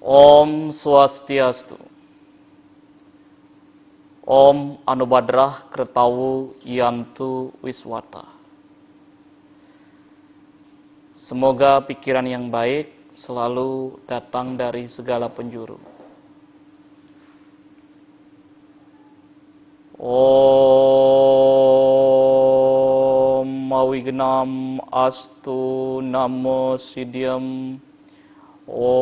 Om Swastiastu. Om Anubadrah Kertawu Yantu Wiswata. Semoga pikiran yang baik selalu datang dari segala penjuru. Om Mawignam Astu Namo Siddhyam. Om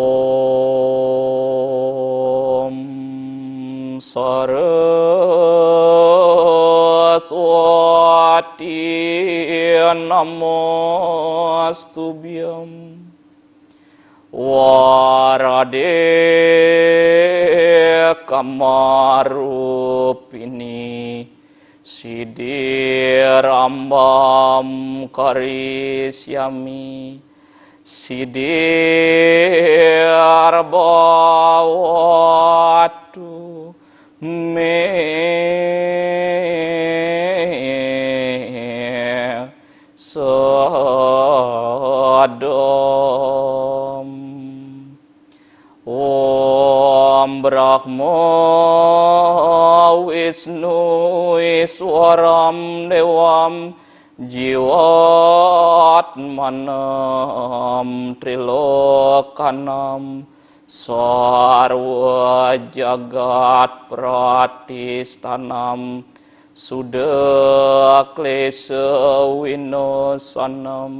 Saraswati Namostubhyam. Warade Kamarupini Siddhirambam Karisyami. Siddhirabhavatu me sadam. Om Brahma Wisnu Iswaram Devam Jivatmanam Trilokanam Sarva Jagat Pratistanam Suda Klesa Winosanam.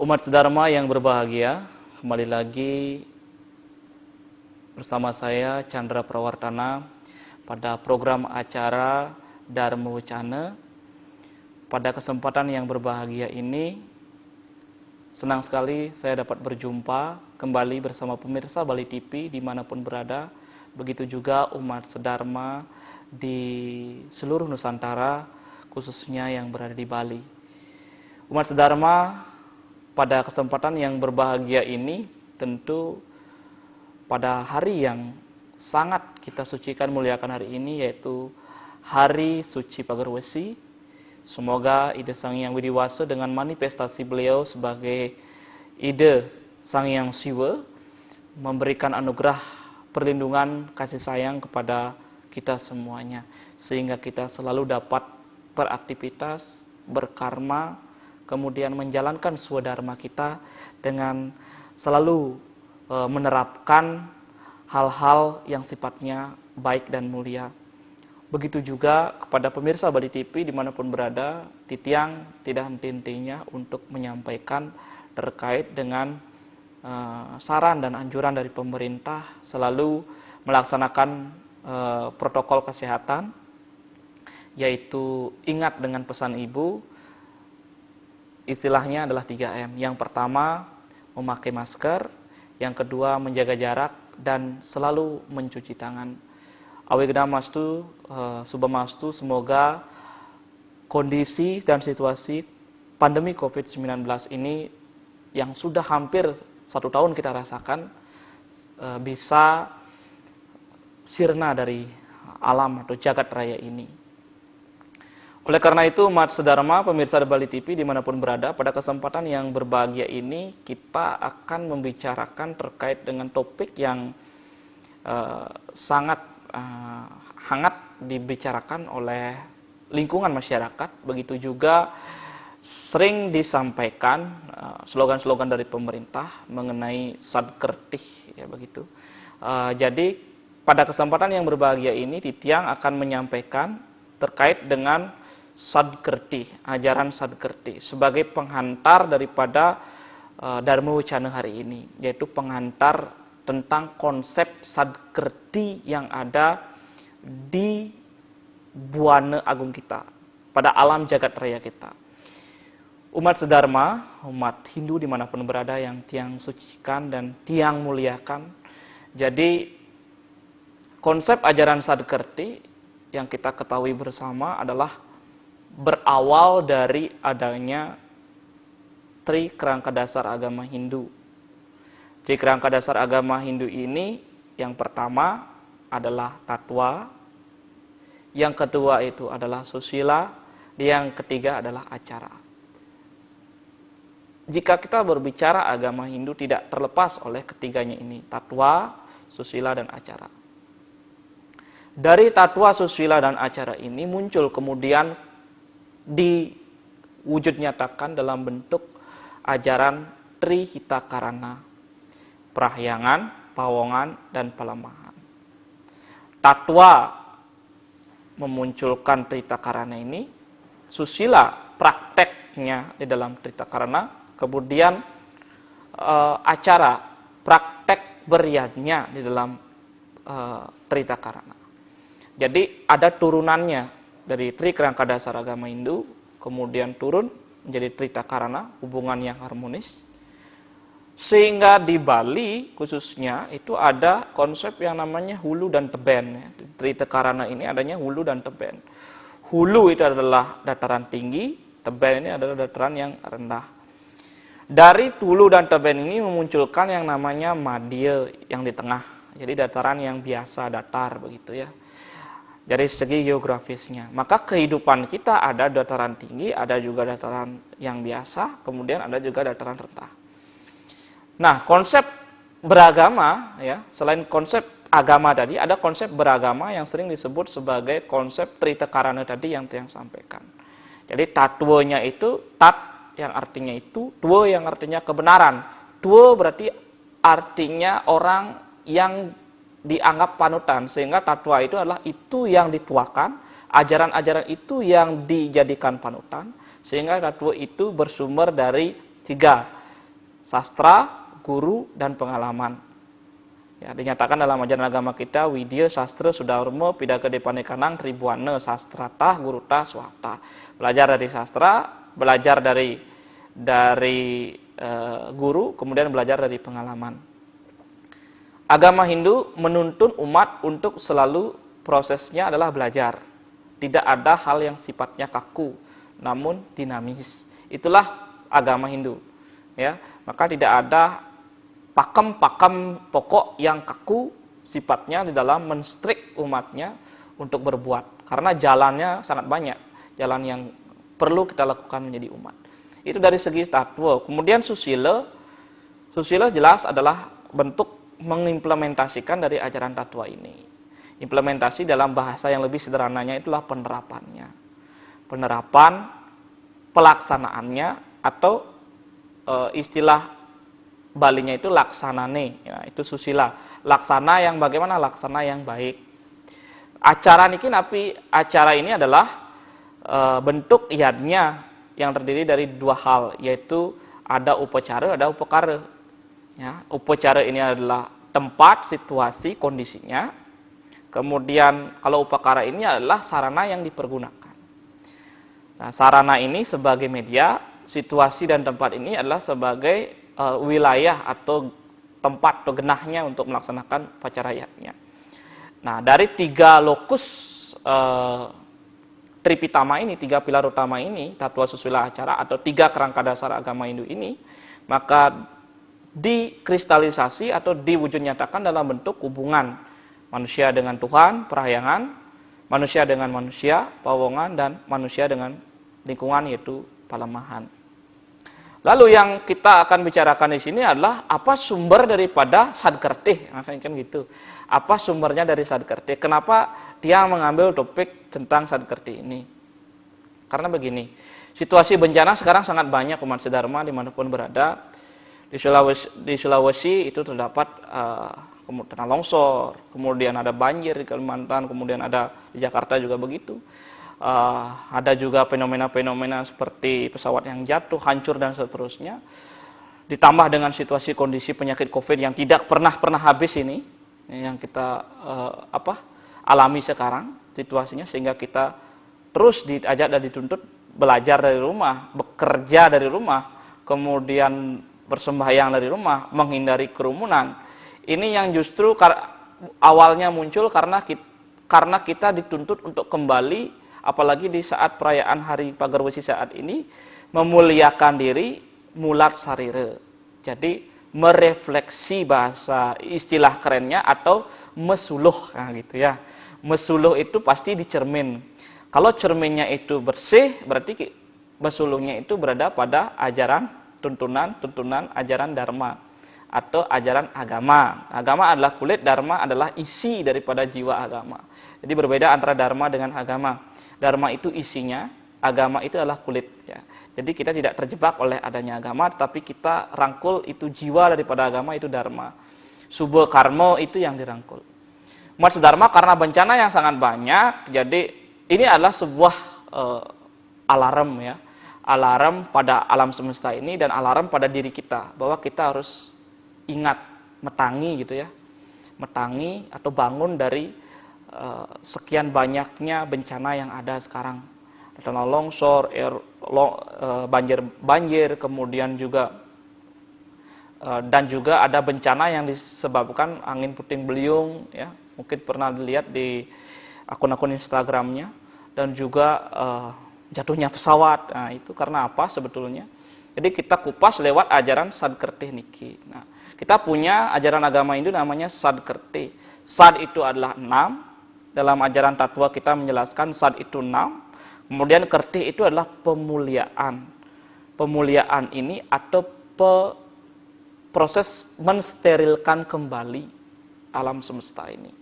Umat sedharma yang berbahagia, kembali lagi bersama saya Chandra Prawartana pada program acara Dharma Wacana. Pada kesempatan yang berbahagia ini, senang sekali saya dapat berjumpa kembali bersama pemirsa Bali TV dimanapun berada. Begitu juga umat sedharma di seluruh Nusantara, khususnya yang berada di Bali. Umat sedharma, pada kesempatan yang berbahagia ini, tentu pada hari yang sangat kita sucikan, muliakan hari ini, yaitu Hari Suci Pagar Wesi. Semoga ide Sang Hyang Widiwasa dengan manifestasi beliau sebagai ide Sang Hyang Siwa memberikan anugerah perlindungan kasih sayang kepada kita semuanya, sehingga kita selalu dapat beraktivitas, berkarma, kemudian menjalankan swadharma kita dengan selalu menerapkan hal-hal yang sifatnya baik dan mulia. Begitu juga kepada pemirsa Bali TV dimanapun berada, Titiang tidak henti-hentinya untuk menyampaikan terkait dengan saran dan anjuran dari pemerintah selalu melaksanakan protokol kesehatan, yaitu ingat dengan pesan Ibu. Istilahnya adalah 3M. Yang pertama, memakai masker. Yang kedua, menjaga jarak. Dan selalu mencuci tangan. Awegdamastu, Subamastu, semoga kondisi dan situasi pandemi COVID-19 ini yang sudah hampir 1 tahun kita rasakan, bisa sirna dari alam atau jagat raya ini. Oleh karena itu, umat sedharma, pemirsa Bali TV dimanapun berada, pada kesempatan yang berbahagia ini kita akan membicarakan terkait dengan topik yang sangat hangat dibicarakan oleh lingkungan masyarakat. Begitu juga sering disampaikan slogan-slogan dari pemerintah mengenai sadkertih, ya begitu. Jadi pada kesempatan yang berbahagia ini, Titiang akan menyampaikan terkait dengan sadkertih, ajaran sadkertih sebagai penghantar daripada Dharma Wacana hari ini, yaitu penghantar tentang konsep sadkertih yang ada di Buana Agung kita, pada alam jagat raya kita. Umat sedharma, umat Hindu dimanapun berada yang Tiang sucikan dan Tiang muliakan. Jadi konsep ajaran sadkertih yang kita ketahui bersama adalah berawal dari adanya tri kerangka dasar agama Hindu. Tri kerangka dasar agama Hindu ini yang pertama adalah tatwa, yang kedua itu adalah susila, yang ketiga adalah acara. jika kita berbicara agama Hindu tidak terlepas oleh ketiganya ini, tatwa, susila, dan acara. Dari tatwa, susila, dan acara ini muncul kemudian diwujud nyatakan dalam bentuk ajaran Trihitakarana, Prahyangan, Pawongan, dan Pelemahan. Tatwa memunculkan Trihitakarana ini, susila prakteknya di dalam Trihitakarana, kemudian acara praktek beriadnya di dalam Trihitakarana. Jadi ada turunannya dari Tri Kerangka Dasar Agama Hindu, kemudian turun menjadi Trihitakarana, hubungan yang harmonis. Sehingga di Bali khususnya itu ada konsep yang namanya hulu dan teben. Di Trihitakarana ini adanya hulu dan teben. Hulu itu adalah dataran tinggi, teben ini adalah dataran yang rendah. Dari hulu dan teben ini memunculkan yang namanya madya yang di tengah. Jadi dataran yang biasa, datar begitu ya. Dari segi geografisnya. Maka kehidupan kita ada dataran tinggi, ada juga dataran yang biasa, kemudian ada juga dataran rendah. Nah, konsep beragama ya, selain konsep agama tadi, ada konsep beragama yang sering disebut sebagai konsep Trihitakarana tadi yang sampaikan. Jadi tatwanya itu tat yang artinya itu, twa yang artinya kebenaran. Twa berarti artinya orang yang dianggap panutan, sehingga tatwa itu adalah itu yang dituakan, ajaran-ajaran itu yang dijadikan panutan, sehingga tatwa itu bersumber dari 3, sastra, guru, dan pengalaman. Ya, dinyatakan dalam ajaran agama kita, widya, sastra, sudharma, pidaka depanekanang, tribuana, sastratah, gurutah, swata. Belajar dari sastra, belajar dari guru, kemudian belajar dari pengalaman. Agama Hindu menuntun umat untuk selalu prosesnya adalah belajar. Tidak ada hal yang sifatnya kaku, namun dinamis. Itulah agama Hindu. Ya, maka tidak ada pakem-pakem pokok yang kaku sifatnya di dalam menstrik umatnya untuk berbuat. Karena jalannya sangat banyak, jalan yang perlu kita lakukan menjadi umat. Itu dari segi tatwa. Kemudian susila jelas adalah bentuk mengimplementasikan dari ajaran tatwa ini. Implementasi dalam bahasa yang lebih sederhananya itulah penerapannya. Penerapan, pelaksanaannya, atau istilah Balinya itu laksanane, ya, itu susila. Laksana yang bagaimana? Laksana yang baik. Acara ini adalah bentuk iadnya yang terdiri dari 2 hal, yaitu ada upacara, ada upakara. Ya, upacara ini adalah tempat, situasi, kondisinya. Kemudian kalau upakara ini adalah sarana yang dipergunakan. Nah, sarana ini sebagai media, situasi dan tempat ini adalah sebagai wilayah atau tempat atau genahnya untuk melaksanakan upacara iadnya. Nah, dari 3 lokus Tripitama ini, 3 pilar utama ini, tatwa, susila, acara, atau 3 kerangka dasar agama Hindu ini, maka dikristalisasi atau diwujud nyatakan dalam bentuk hubungan manusia dengan Tuhan, Prahyangan, manusia dengan manusia, Pawongan, dan manusia dengan lingkungan, yaitu Pelemahan. Lalu yang kita akan bicarakan di sini adalah apa sumber daripada Sadkertih, kan gitu. Apa sumbernya dari Sadkertih? Kenapa dia mengambil topik tentang Sadkertih ini? Karena begini, situasi bencana sekarang sangat banyak umat sedharma dimanapun berada. Di Sulawesi itu terdapat tanah longsor, kemudian ada banjir di Kalimantan, kemudian ada di Jakarta juga begitu. Ada juga fenomena-fenomena seperti pesawat yang jatuh, hancur, dan seterusnya. Ditambah dengan situasi kondisi penyakit COVID yang tidak pernah habis ini, yang kita alami sekarang situasinya, sehingga kita terus diajak dan dituntut belajar dari rumah, bekerja dari rumah, kemudian bersembahyang dari rumah, menghindari kerumunan. Ini yang justru awalnya muncul karena kita dituntut untuk kembali, apalagi di saat perayaan Hari Pagarwesi saat ini, memuliakan diri, mulat sarira. Jadi merefleksi, bahasa istilah kerennya, atau mesuluh, nah gitu ya. Mesuluh itu pasti dicermin. Kalau cerminnya itu bersih, berarti mesuluhnya itu berada pada ajaran tuntunan ajaran dharma atau ajaran agama. Agama adalah kulit, dharma adalah isi daripada jiwa agama. Jadi berbeda antara dharma dengan agama. Dharma itu isinya, agama itu adalah kulit, ya. Jadi kita tidak terjebak oleh adanya agama, tetapi kita rangkul itu jiwa daripada agama, itu dharma. Subha karma itu yang dirangkul. Umat sedharma karena bencana yang sangat banyak, jadi ini adalah sebuah alarm, ya. Alarm pada alam semesta ini dan alarm pada diri kita bahwa kita harus ingat, metangi gitu ya. Metangi atau bangun dari sekian banyaknya bencana yang ada sekarang. Tanah longsor, banjir, kemudian juga dan juga ada bencana yang disebabkan angin puting beliung, ya. Mungkin pernah dilihat di akun-akun Instagramnya, dan juga jatuhnya pesawat. Nah, itu karena apa sebetulnya? Jadi kita kupas lewat ajaran Sadkerti niki. Nah, kita punya ajaran agama Hindu namanya Sadkerti. Sad itu adalah 6. Dalam ajaran Tatwa kita menjelaskan sad itu 6. Kemudian kerti itu adalah pemuliaan. Pemuliaan ini atau proses mensterilkan kembali alam semesta ini.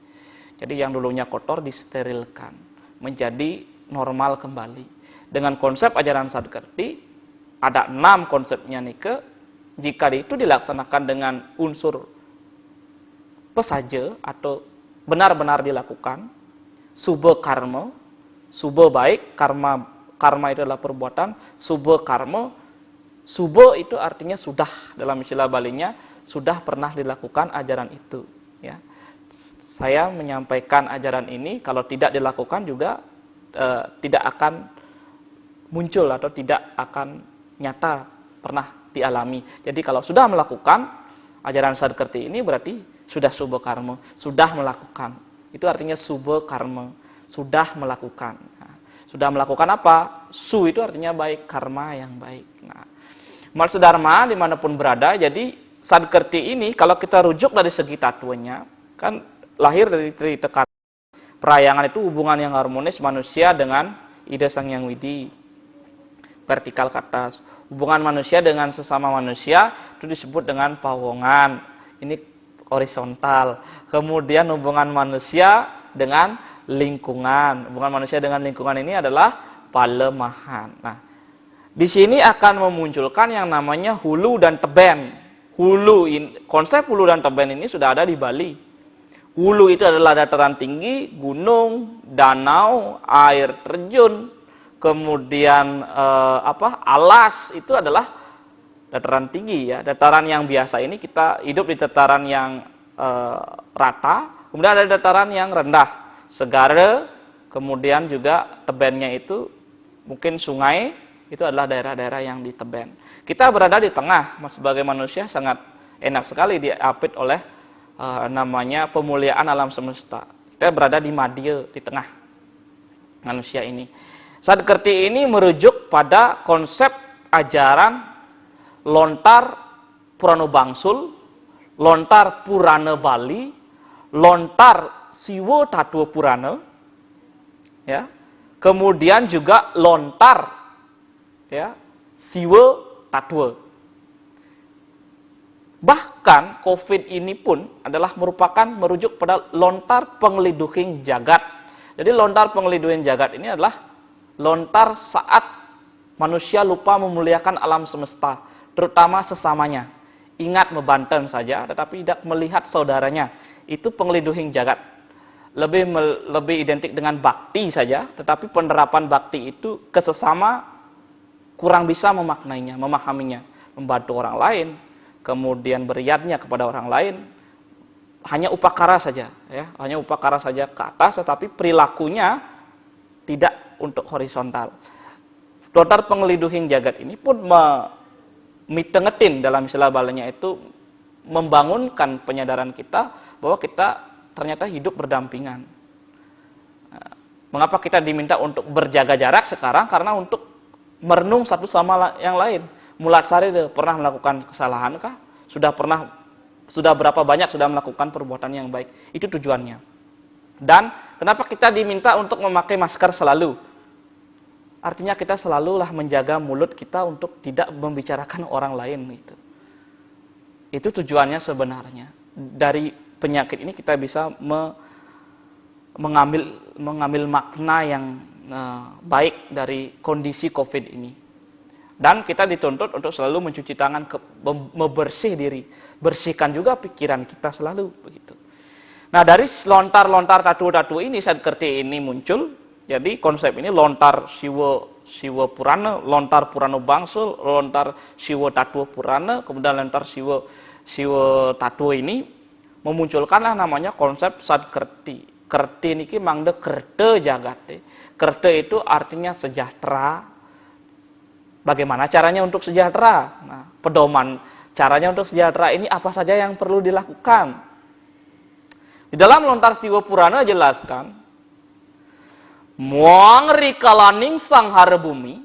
Jadi yang dulunya kotor disterilkan, menjadi normal kembali. Dengan konsep ajaran Sadkerti, ada 6 konsepnya nih. Jika itu dilaksanakan dengan unsur pesaja atau benar-benar dilakukan, subha karma, subha baik, karma itu adalah perbuatan, subha karma, subha itu artinya sudah, dalam istilah Balinya sudah pernah dilakukan ajaran itu, ya. Saya menyampaikan ajaran ini, kalau tidak dilakukan juga tidak akan muncul atau tidak akan nyata pernah dialami. Jadi kalau sudah melakukan ajaran Sadkerti ini berarti sudah subha karma, sudah melakukan. Itu artinya subha karma, sudah melakukan. Nah, sudah melakukan apa? Su itu artinya baik, karma yang baik. Nah, umat sedharma dimanapun berada, jadi Sadkerti ini kalau kita rujuk dari segi tatuannya, kan lahir dari Triteka. Perayangan itu hubungan yang harmonis manusia dengan ide Sang Hyang Widi, vertikal ke atas. Hubungan manusia dengan sesama manusia itu disebut dengan pawongan, ini horizontal. Kemudian hubungan manusia dengan lingkungan, hubungan manusia dengan lingkungan ini adalah palemahan. Nah, di sini akan memunculkan yang namanya hulu dan teben. Konsep hulu dan teben ini sudah ada di Bali. Hulu itu adalah dataran tinggi, gunung, danau, air terjun. Kemudian alas itu adalah dataran tinggi, ya. Dataran yang biasa ini kita hidup di dataran yang rata. Kemudian ada dataran yang rendah, segara. Kemudian juga tebennya itu mungkin sungai, itu adalah daerah-daerah yang di teben. Kita berada di tengah, sebagai manusia sangat enak sekali diapit oleh namanya pemuliaan alam semesta. Kita berada di madya, di tengah manusia ini. Sadkerti ini merujuk pada konsep ajaran lontar Purana Bangsul, lontar Purana Bali, lontar Siwa Tatwa Purana, ya. Kemudian juga lontar, ya, Siwa Tatwa. Bahkan COVID ini pun adalah merupakan merujuk pada lontar pengliduhing jagat. Jadi lontar pengliduhing jagat ini adalah lontar saat manusia lupa memuliakan alam semesta, terutama sesamanya. Ingat membanten saja, tetapi tidak melihat saudaranya. Itu pengliduhing jagat. Lebih identik dengan bakti saja, tetapi penerapan bakti itu ke sesama kurang bisa memaknainya, memahaminya. Membantu orang lain, kemudian beriadnya kepada orang lain, hanya upakara saja, ya, hanya upakara saja ke atas, tetapi perilakunya tidak untuk horizontal. Lontar pengliduhing jagat ini pun mitengetin dalam istilah Balinya itu membangunkan penyadaran kita bahwa kita ternyata hidup berdampingan. Mengapa kita diminta untuk berjaga jarak sekarang? Karena untuk merenung satu sama yang lain. Mulatsari pernah melakukan kesalahan kah? Sudah berapa banyak sudah melakukan perbuatan yang baik? Itu tujuannya. Dan kenapa kita diminta untuk memakai masker selalu? artinya kita selalulah menjaga mulut kita untuk tidak membicarakan orang lain gitu. Itu tujuannya sebenarnya. Dari penyakit ini kita bisa mengambil makna yang baik dari kondisi COVID ini. Dan kita dituntut untuk selalu mencuci tangan, membersih diri, bersihkan juga pikiran kita selalu begitu. Nah, dari lontar-lontar tatu-tatu ini Sadkerti ini muncul. Jadi konsep ini lontar Siwa Purana, lontar Purana Bangsul, lontar Siwa Tatu Purana, kemudian lontar Siwa Tatu ini memunculkanlah namanya konsep Sadkerti. Kerti niki mangde kerte jagate. Kerte itu artinya sejahtera. Bagaimana caranya untuk sejahtera? Nah, pedoman caranya untuk sejahtera ini apa saja yang perlu dilakukan? Di dalam lontar Siwa Purana jelaskan, muang rikalaning sanghara bumi,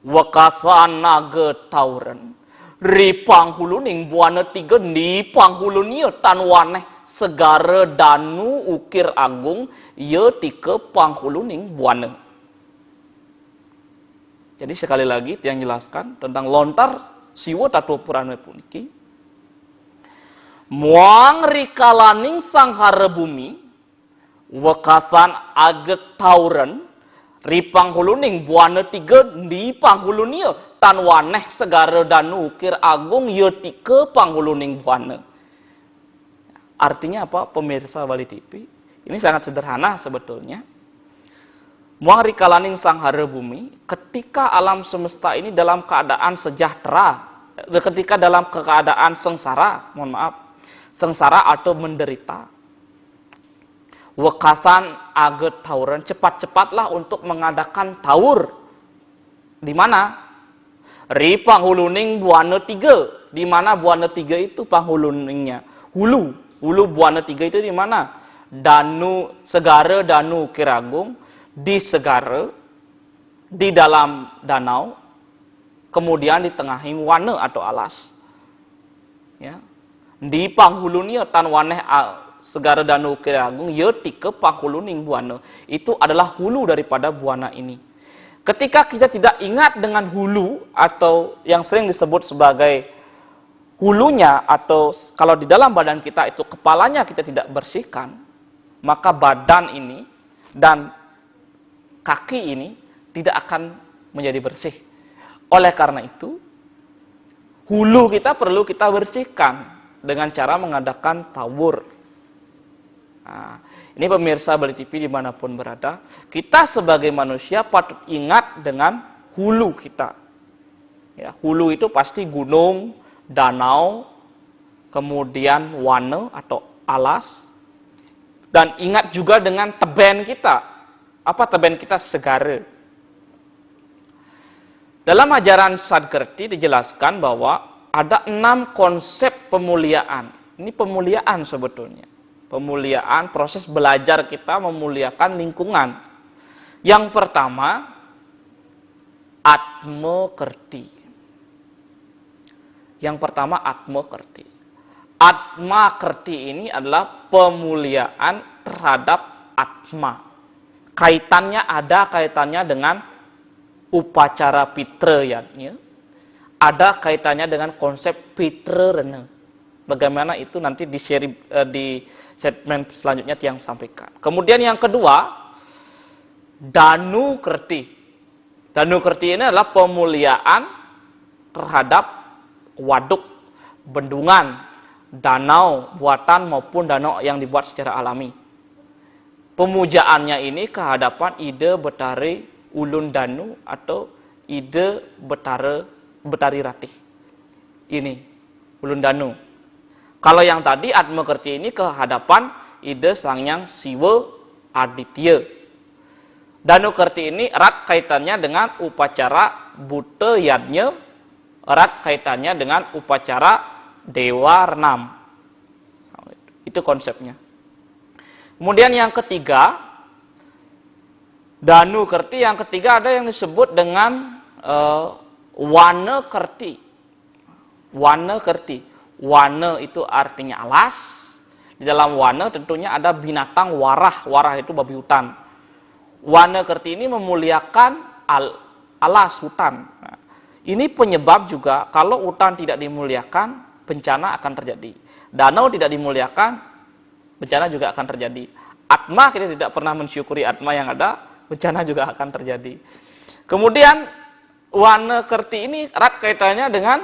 wakasan naga tauren, ripanghuluning buana tiga di panghulunia tanwaneh segara danu ukir agung, ye tika panghuluning buana. Jadi sekali lagi yang jelaskan tentang lontar Siwa Tatu Purana puniki. Muang rikalaning sanghara bumi, wakasan aget tauren, ripanghuluning buana tiga di panghulunia tanwaneh segara danu ukir agung yetika panghuluning buana. Artinya apa pemirsa Bali TV? Ini sangat sederhana sebetulnya. Muang rikalaning sanghara bumi, ketika alam semesta ini dalam keadaan sejahtera, ketika dalam keadaan sengsara, sengsara atau menderita, wekasan aget tauran, cepat-cepatlah untuk mengadakan taur. Di mana? Ri panghuluning buana tiga. Di mana buana tiga itu panghuluningnya? Hulu buana tiga itu di mana? Danu segara danu kiragung, di segara, di dalam danau, kemudian di tengahi wana atau alas. Ya. Di panghulunya tanwaneh segara danu kiragung, ye tika panghuluning buana. Itu adalah hulu daripada buana ini. Ketika kita tidak ingat dengan hulu atau yang sering disebut sebagai hulunya, atau kalau di dalam badan kita itu kepalanya kita tidak bersihkan, maka badan ini dan kaki ini tidak akan menjadi bersih. Oleh karena itu, hulu kita perlu kita bersihkan dengan cara mengadakan tawur. Nah, ini pemirsa Bali TV dimanapun berada, kita sebagai manusia patut ingat dengan hulu kita. Ya, hulu itu pasti gunung, danau, kemudian wana atau alas, dan ingat juga dengan teben kita. Apa teben kita? Segara. Dalam ajaran Sadkerti dijelaskan bahwa ada 6 konsep pemuliaan. Ini pemuliaan sebetulnya. Pemuliaan, proses belajar kita memuliakan lingkungan. Yang pertama, Atmakerti. Yang pertama, Atmakerti. Atmakerti ini adalah pemuliaan terhadap Atma. Kaitannya dengan upacara pitrayatnya, ada kaitannya dengan konsep pitrarena. Bagaimana itu nanti di segmen selanjutnya yang sampaikan. Kemudian yang kedua, Danukerti. Danukerti ini adalah pemuliaan terhadap waduk, bendungan, danau buatan maupun danau yang dibuat secara alami. Pemujaannya ini kehadapan ide Betari Ulun Danu atau ide Betari Ratih. Ini Ulun Danu. Kalau yang tadi Atmakerti ini kehadapan ide Sangyang Siwa Aditya. Danukerti ini erat kaitannya dengan upacara Buta Yadnya, erat kaitannya dengan upacara Dewa Renam. Itu konsepnya. Kemudian yang ketiga, Danukerti, yang ketiga ada yang disebut dengan Wanakerti. Wanakerti. Wana itu artinya alas. Di dalam wana tentunya ada binatang warah. Warah itu babi hutan. Wanakerti ini memuliakan alas hutan. Nah, ini penyebab juga kalau hutan tidak dimuliakan, bencana akan terjadi. Danau tidak dimuliakan, bencana juga akan terjadi. Atma, kita tidak pernah mensyukuri atma yang ada, bencana juga akan terjadi. Kemudian wana kerti ini erat kaitannya dengan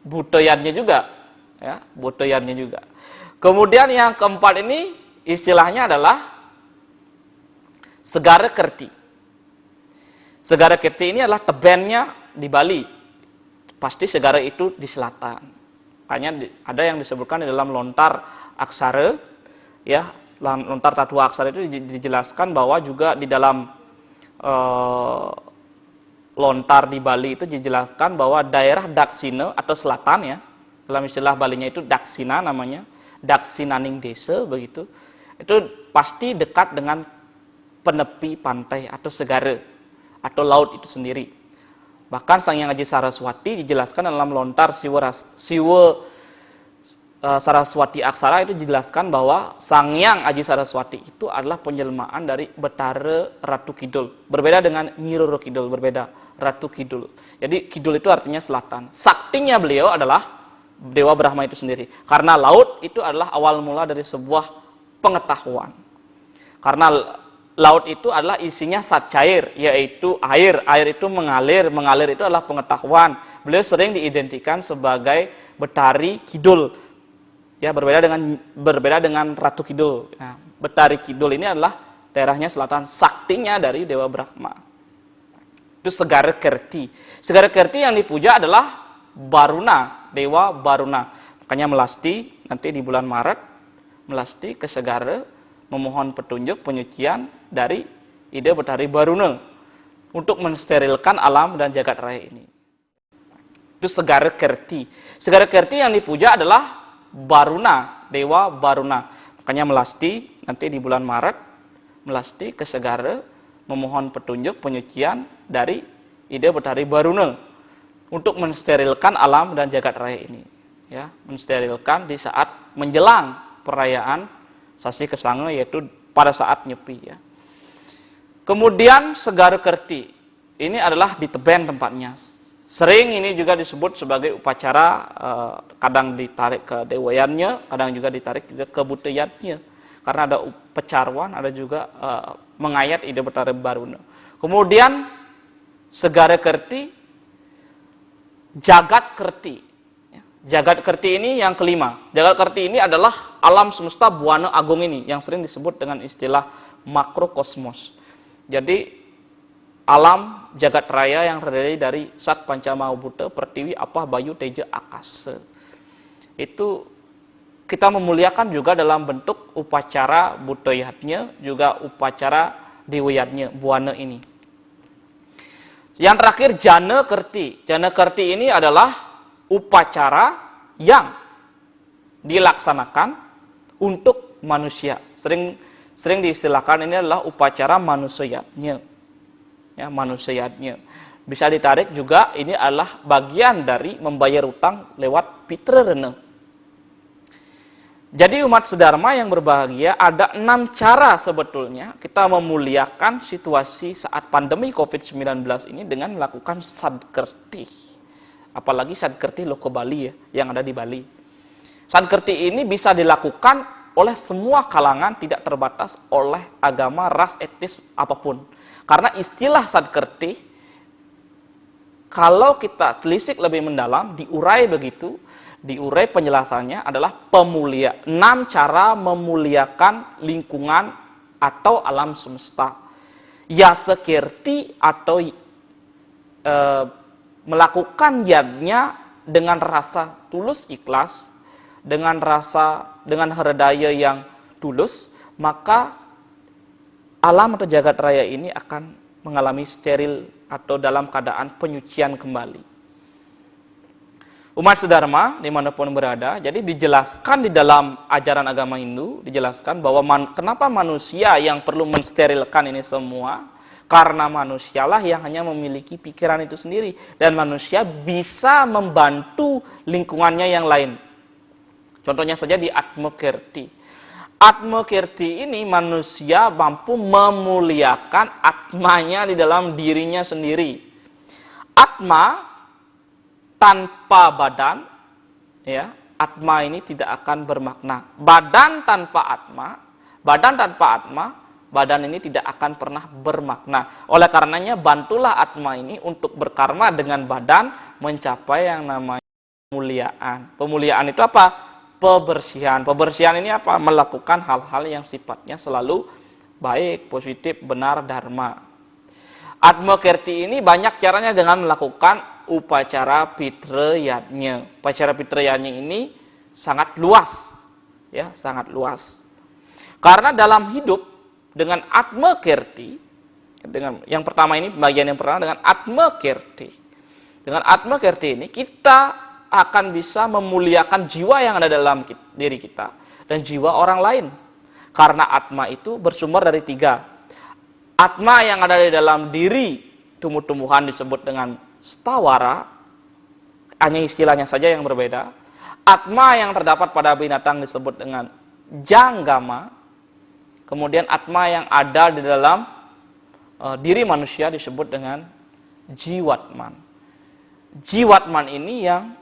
budayannya juga, ya, budayannya juga. Kemudian yang keempat ini istilahnya adalah Segara Kerti. Segara Kerti ini adalah tebennya di Bali. Pasti segara itu di selatan. Makanya ada yang disebutkan di dalam lontar aksara, ya, lontar tatua aksara itu dijelaskan bahwa juga di dalam lontar di Bali itu dijelaskan bahwa daerah Daksina atau selatan, ya, dalam istilah Balinya itu Daksina namanya, Daksinaning desa begitu. Itu pasti dekat dengan penepi pantai atau segara atau laut itu sendiri. Bahkan Sang Hyang Aji Saraswati dijelaskan dalam lontar Siwa Saraswati Aksara itu dijelaskan bahwa Sang Hyang Aji Saraswati itu adalah penjelmaan dari Betara Ratu Kidul. Berbeda dengan Nyi Roro Kidul, berbeda Ratu Kidul. Jadi Kidul itu artinya selatan. Saktinya beliau adalah Dewa Brahma itu sendiri. Karena laut itu adalah awal mula dari sebuah pengetahuan. Karena laut itu adalah isinya zat cair, yaitu air. Air itu mengalir, mengalir itu adalah pengetahuan. Beliau sering diidentikan sebagai Betari Kidul. Ya, berbeda dengan Ratu Kidul. Nah, Betari Kidul ini adalah daerahnya selatan, saktinya dari Dewa Brahma. Itu Segara Kerti. Segara Kerti yang dipuja adalah Baruna, Dewa Baruna. Makanya Melasti nanti di bulan Maret, Melasti ke Segara memohon petunjuk penyucian dari ide Betari Baruna untuk mensterilkan alam dan jagat raya ini. Itu Segara Kerti. Segara Kerti yang dipuja adalah Baruna, Dewa Baruna. Makanya Melasti nanti di bulan Maret, Melasti ke Segara memohon petunjuk penyucian dari ide Betari Baruna untuk mensterilkan alam dan jagat raya ini, ya, mensterilkan di saat menjelang perayaan Sasi Kesanga, yaitu pada saat Nyepi, ya. Kemudian Segara Kerti ini adalah di Teben tempatnya. Sering ini juga disebut sebagai upacara, kadang ditarik ke dewayannya, kadang juga ditarik ke budayannya. Karena ada pecarwan, ada juga mengayat ide Betara Baruna. Kemudian Segara Kerti, Jagat Kerti. Jagat Kerti ini yang kelima. Jagat Kerti ini adalah alam semesta Buana Agung ini, yang sering disebut dengan istilah makrokosmos. Jadi alam jagat raya yang terdiri dari Sat Pancamahabhuta, Pertiwi, Apah, Bayu, Teja, Akasa. Itu kita memuliakan juga dalam bentuk upacara budayatnya, juga upacara dewayatnya, Buana ini. Yang terakhir Jana Kerti. Jana Kerti ini adalah upacara yang dilaksanakan untuk manusia. Sering diistilahkan ini adalah upacara manusiatnya. Ya, manusiatnya. Bisa ditarik juga ini adalah bagian dari membayar utang lewat pitrarena. Jadi umat sedharma yang berbahagia, ada 6 cara sebetulnya kita memuliakan situasi saat pandemi COVID-19 ini dengan melakukan sadkerti. Apalagi sadkerti Loko Bali, ya, yang ada di Bali. Sadkerti ini bisa dilakukan oleh semua kalangan, tidak terbatas oleh agama, ras, etnis, apapun. Karena istilah sadkerti, kalau kita telisik lebih mendalam, diurai begitu, diurai penjelasannya adalah 6 cara memuliakan lingkungan atau alam semesta. Ya sekirti atau melakukan yagnya dengan rasa tulus ikhlas, dengan herdaya yang tulus, maka alam atau jagat raya ini akan mengalami steril atau dalam keadaan penyucian kembali. Umat sedharma dimanapun berada, jadi dijelaskan di dalam ajaran agama Hindu, dijelaskan bahwa kenapa manusia yang perlu mensterilkan ini semua, karena manusialah yang hanya memiliki pikiran itu sendiri, dan manusia bisa membantu lingkungannya yang lain. Contohnya saja di Atmakirti. Atma Kirti ini manusia mampu memuliakan atmanya di dalam dirinya sendiri. Atma tanpa badan, ya, atma ini tidak akan bermakna. Badan tanpa atma, badan ini tidak akan pernah bermakna. Oleh karenanya bantulah atma ini untuk berkarma dengan badan mencapai yang namanya pemuliaan. Pemuliaan itu apa? Pebersihan. Pebersihan ini apa? Melakukan hal-hal yang sifatnya selalu baik, positif, benar, dharma. Atma Kirti ini banyak caranya dengan melakukan upacara pitrayatnya. Upacara pitrayatnya ini sangat luas, ya, sangat luas. Karena dalam hidup dengan Atma Kirti, dengan yang pertama ini bagian yang pertama dengan Atma Kirti. Dengan Atma Kirti ini kita akan bisa memuliakan jiwa yang ada dalam diri kita dan jiwa orang lain. Karena atma itu bersumber dari 3. Atma yang ada di dalam diri tumbuh-tumbuhan disebut dengan stawara, hanya istilahnya saja yang berbeda. Atma yang terdapat pada binatang disebut dengan janggama. Kemudian atma yang ada di dalam diri manusia disebut dengan jiwatman. Jiwatman ini yang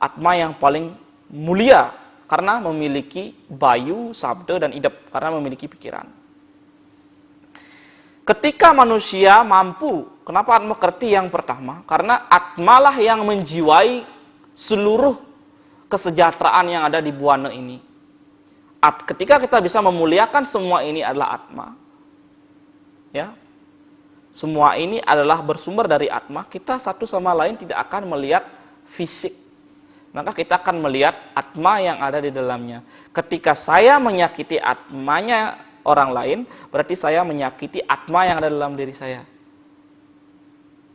atma yang paling mulia karena memiliki bayu, sabda, dan idep, karena memiliki pikiran. Ketika manusia mampu, kenapa Atma Kirti yang pertama? Karena atmalah yang menjiwai seluruh kesejahteraan yang ada di buana ini. Ketika kita bisa memuliakan semua ini adalah atma, ya, semua ini adalah bersumber dari atma, kita satu sama lain tidak akan melihat fisik. Maka kita akan melihat atma yang ada di dalamnya. Ketika saya menyakiti atmanya orang lain, berarti saya menyakiti atma yang ada dalam diri saya.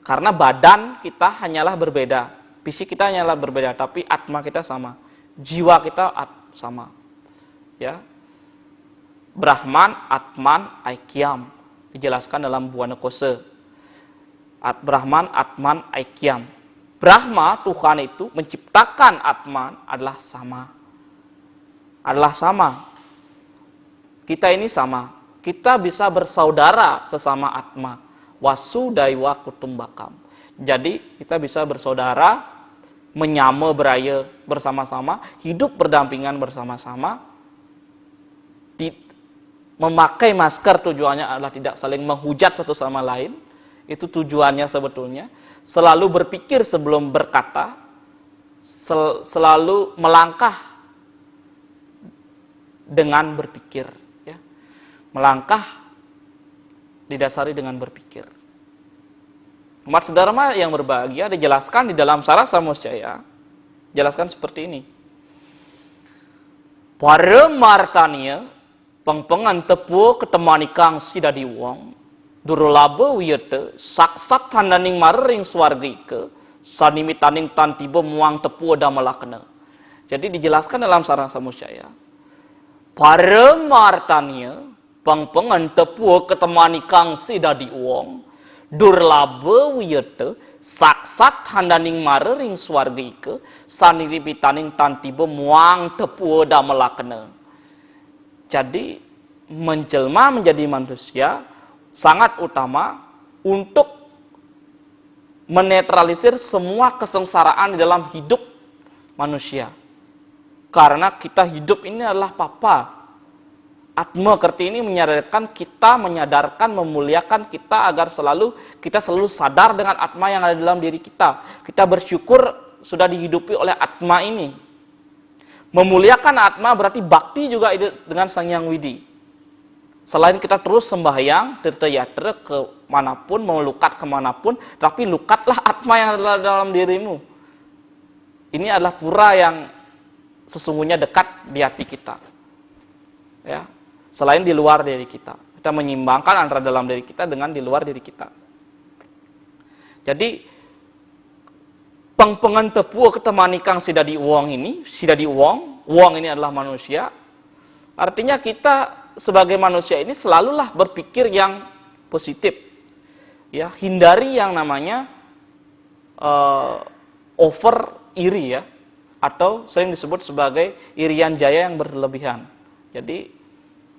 Karena badan kita hanyalah berbeda, fisik kita hanyalah berbeda, tapi atma kita sama, jiwa kita sama. Ya, Brahman, Atman, Aikyam dijelaskan dalam Buana Kose. Brahman, Atman, Aikyam. Brahma, Tuhan itu menciptakan Atman adalah sama. Adalah sama. Kita ini sama. Kita bisa bersaudara sesama Atma. Wasudaiwa kutumbakam. Jadi kita bisa bersaudara, menyama beraya bersama-sama, hidup berdampingan bersama-sama. Memakai masker tujuannya adalah tidak saling menghujat satu sama lain. Itu tujuannya sebetulnya. Selalu berpikir sebelum berkata, selalu melangkah dengan berpikir, ya. Melangkah didasari dengan berpikir. Umat sedharma yang berbahagia dijelaskan di dalam Sarasa Muscaya, jelaskan seperti ini. Para martania pengpengan tepu ketemanikang sidadi wong durlaba wiyete saksat handaning marering swargika sanimitaning tantiba muang tepu damalakna. Jadi dijelaskan dalam Sarasa Muscaya. Para martania pengpengan tepu ketemanikang sidadi wong durlaba wiyete saksat handaning marering swargika sanimitaning tantiba muang tepu damalakna. Jadi menjelma menjadi manusia sangat utama untuk menetralisir semua kesengsaraan di dalam hidup manusia. Karena kita hidup ini adalah papa. Atma Kirti ini menyadarkan, memuliakan kita agar kita selalu sadar dengan atma yang ada dalam diri kita. Kita bersyukur sudah dihidupi oleh atma ini. Memuliakan atma berarti bakti juga dengan Sang Hyang Widi. Selain kita terus sembahyang, tirta yatra kemanapun, mau lukat kemanapun, tapi lukatlah atma yang ada dalam dirimu. Ini adalah pura yang sesungguhnya dekat di hati kita. Ya, selain di luar diri kita. Kita menyimbangkan antara dalam diri kita dengan di luar diri kita. Jadi, pengpengan tepu ketemanikang sidadi wong ini, sidadi wong ini adalah manusia. Artinya kita sebagai manusia ini selalulah berpikir yang positif, ya, hindari yang namanya over iri, ya, atau sering disebut sebagai irian jaya yang berlebihan. Jadi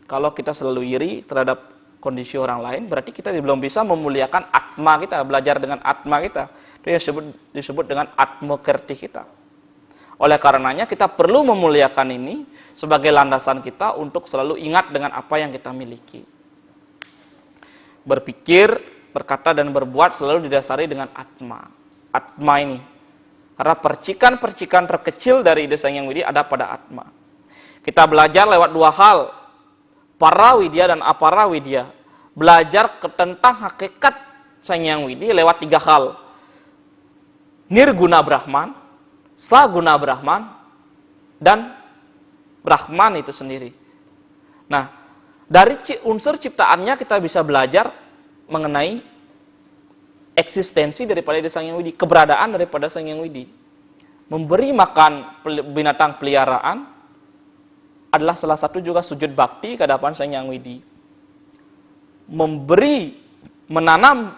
Kalau kita selalu iri terhadap kondisi orang lain, berarti kita belum bisa memuliakan atma kita, belajar dengan atma kita. Itu yang disebut dengan atmakirti kita. Oleh karenanya kita perlu memuliakan ini sebagai landasan kita untuk selalu ingat dengan apa yang kita miliki. Berpikir, berkata, dan berbuat selalu didasari dengan atma. Atma ini. Karena percikan-percikan terkecil dari ide Sang Hyang Widi ada pada atma. Kita belajar lewat dua hal, para widya dan apara widya. Belajar tentang hakikat Sang Hyang Widi lewat tiga hal. Nirguna Brahman, Saguna Brahman, dan Brahman itu sendiri. Nah, dari unsur ciptaannya kita bisa belajar mengenai eksistensi daripada ide Sang Hyang Widi, keberadaan daripada Sang Hyang Widi. Memberi makan binatang peliharaan adalah salah satu juga sujud bakti ke hadapan Sang Hyang Widi. Menanam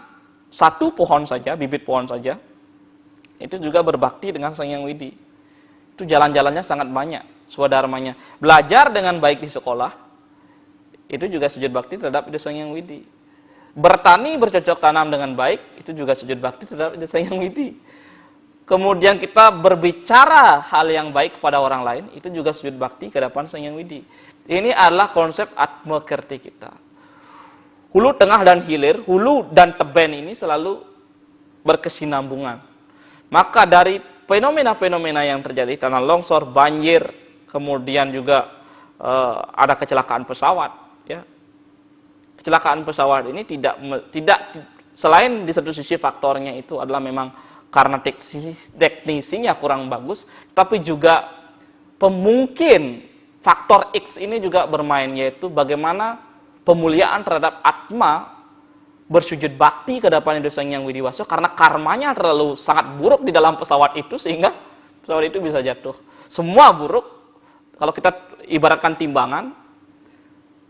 satu pohon saja, bibit pohon saja, itu juga berbakti dengan Sang Hyang Widi. Itu jalan-jalannya sangat banyak, swadharmanya. Belajar dengan baik di sekolah, itu juga sujud bakti terhadap ide Sang Hyang Widi. Bertani bercocok tanam dengan baik, itu juga sujud bakti terhadap ide Sang Hyang Widi. Kemudian kita berbicara hal yang baik kepada orang lain, itu juga sujud bakti ke hadapan Sang Hyang Widi. Ini adalah konsep atmakirti kita. Hulu, tengah, dan hilir, hulu dan teben ini selalu berkesinambungan. Maka dari fenomena-fenomena yang terjadi, tanah longsor, banjir, kemudian juga ada kecelakaan pesawat. Ya. Kecelakaan pesawat ini tidak selain di satu sisi faktornya itu adalah memang karena teknisinya kurang bagus, tapi juga pemungkin faktor X ini juga bermain, yaitu bagaimana pemuliaan terhadap atma bersujud bakti ke hadapan ide Sang Hyang Widiwasa karena karmanya terlalu sangat buruk di dalam pesawat itu sehingga pesawat itu bisa jatuh. Semua buruk, kalau kita ibaratkan timbangan,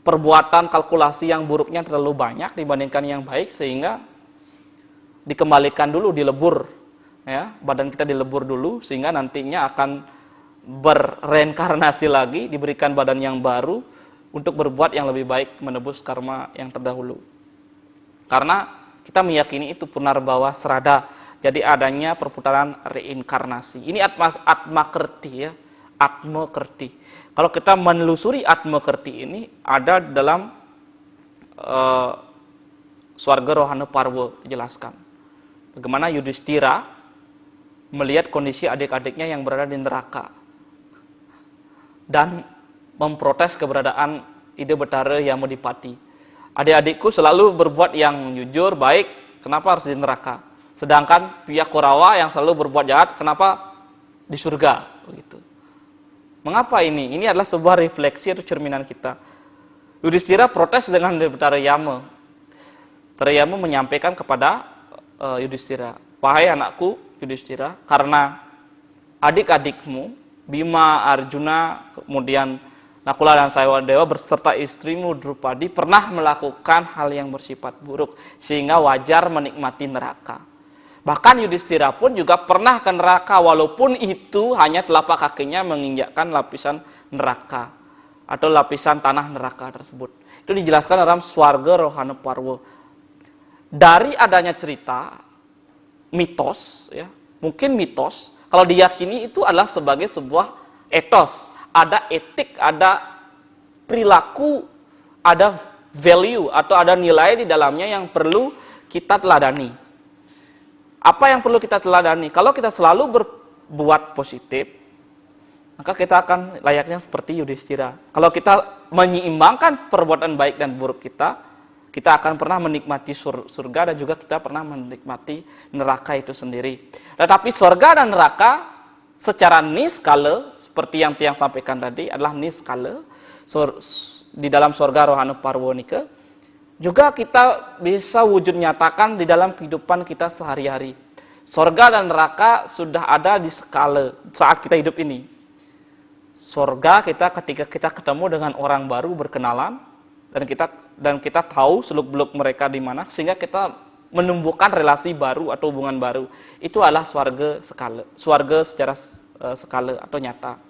perbuatan kalkulasi yang buruknya terlalu banyak dibandingkan yang baik sehingga dikembalikan dulu, dilebur. Ya, badan kita dilebur dulu sehingga nantinya akan berreinkarnasi lagi, diberikan badan yang baru untuk berbuat yang lebih baik, menebus karma yang terdahulu. Karena kita meyakini itu punarbawa srada, jadi adanya perputaran reinkarnasi. Ini atmakirti ya, atmakirti. Kalau kita menelusuri atmakirti ini ada dalam Swarga Rohana Parwa dijelaskan. Bagaimana Yudhistira melihat kondisi adik-adiknya yang berada di neraka dan memprotes keberadaan ide Betara Yamadipati. Adik-adikku selalu berbuat yang jujur, baik, kenapa harus di neraka? Sedangkan pihak Kurawa yang selalu berbuat jahat, kenapa di surga? Begitu. Mengapa ini? Ini adalah sebuah refleksi atau cerminan kita. Yudhistira protes dengan Betara Yama. Betara Yama menyampaikan kepada Yudhistira, wahai anakku Yudhistira, karena adik-adikmu Bima, Arjuna, kemudian Nakula dan Sayawadewa berserta istrimu Drupadi pernah melakukan hal yang bersifat buruk sehingga wajar menikmati neraka. Bahkan Yudhistira pun juga pernah ke neraka walaupun itu hanya telapak kakinya menginjakkan lapisan neraka atau lapisan tanah neraka tersebut. Itu dijelaskan dalam Swarga Rohana Parwa. Dari adanya cerita mitos, ya, mungkin mitos, kalau diyakini itu adalah sebagai sebuah etos, ada etik, ada perilaku, ada value atau ada nilai di dalamnya yang perlu kita teladani. Apa yang perlu kita teladani? Kalau kita selalu berbuat positif, maka kita akan layaknya seperti Yudhistira. Kalau kita menyeimbangkan perbuatan baik dan buruk kita akan pernah menikmati surga dan juga kita pernah menikmati neraka itu sendiri. Tetapi surga dan neraka secara niskala, seperti yang Tiang sampaikan tadi, adalah niskala. Di dalam surga Rohana Parwonika, juga kita bisa wujud nyatakan di dalam kehidupan kita sehari-hari. Surga dan neraka sudah ada di skala saat kita hidup ini. Surga kita ketika kita ketemu dengan orang baru, berkenalan, dan kita tahu seluk-beluk mereka di mana sehingga kita menumbuhkan relasi baru atau hubungan baru. Itu adalah swarga secara skala atau nyata.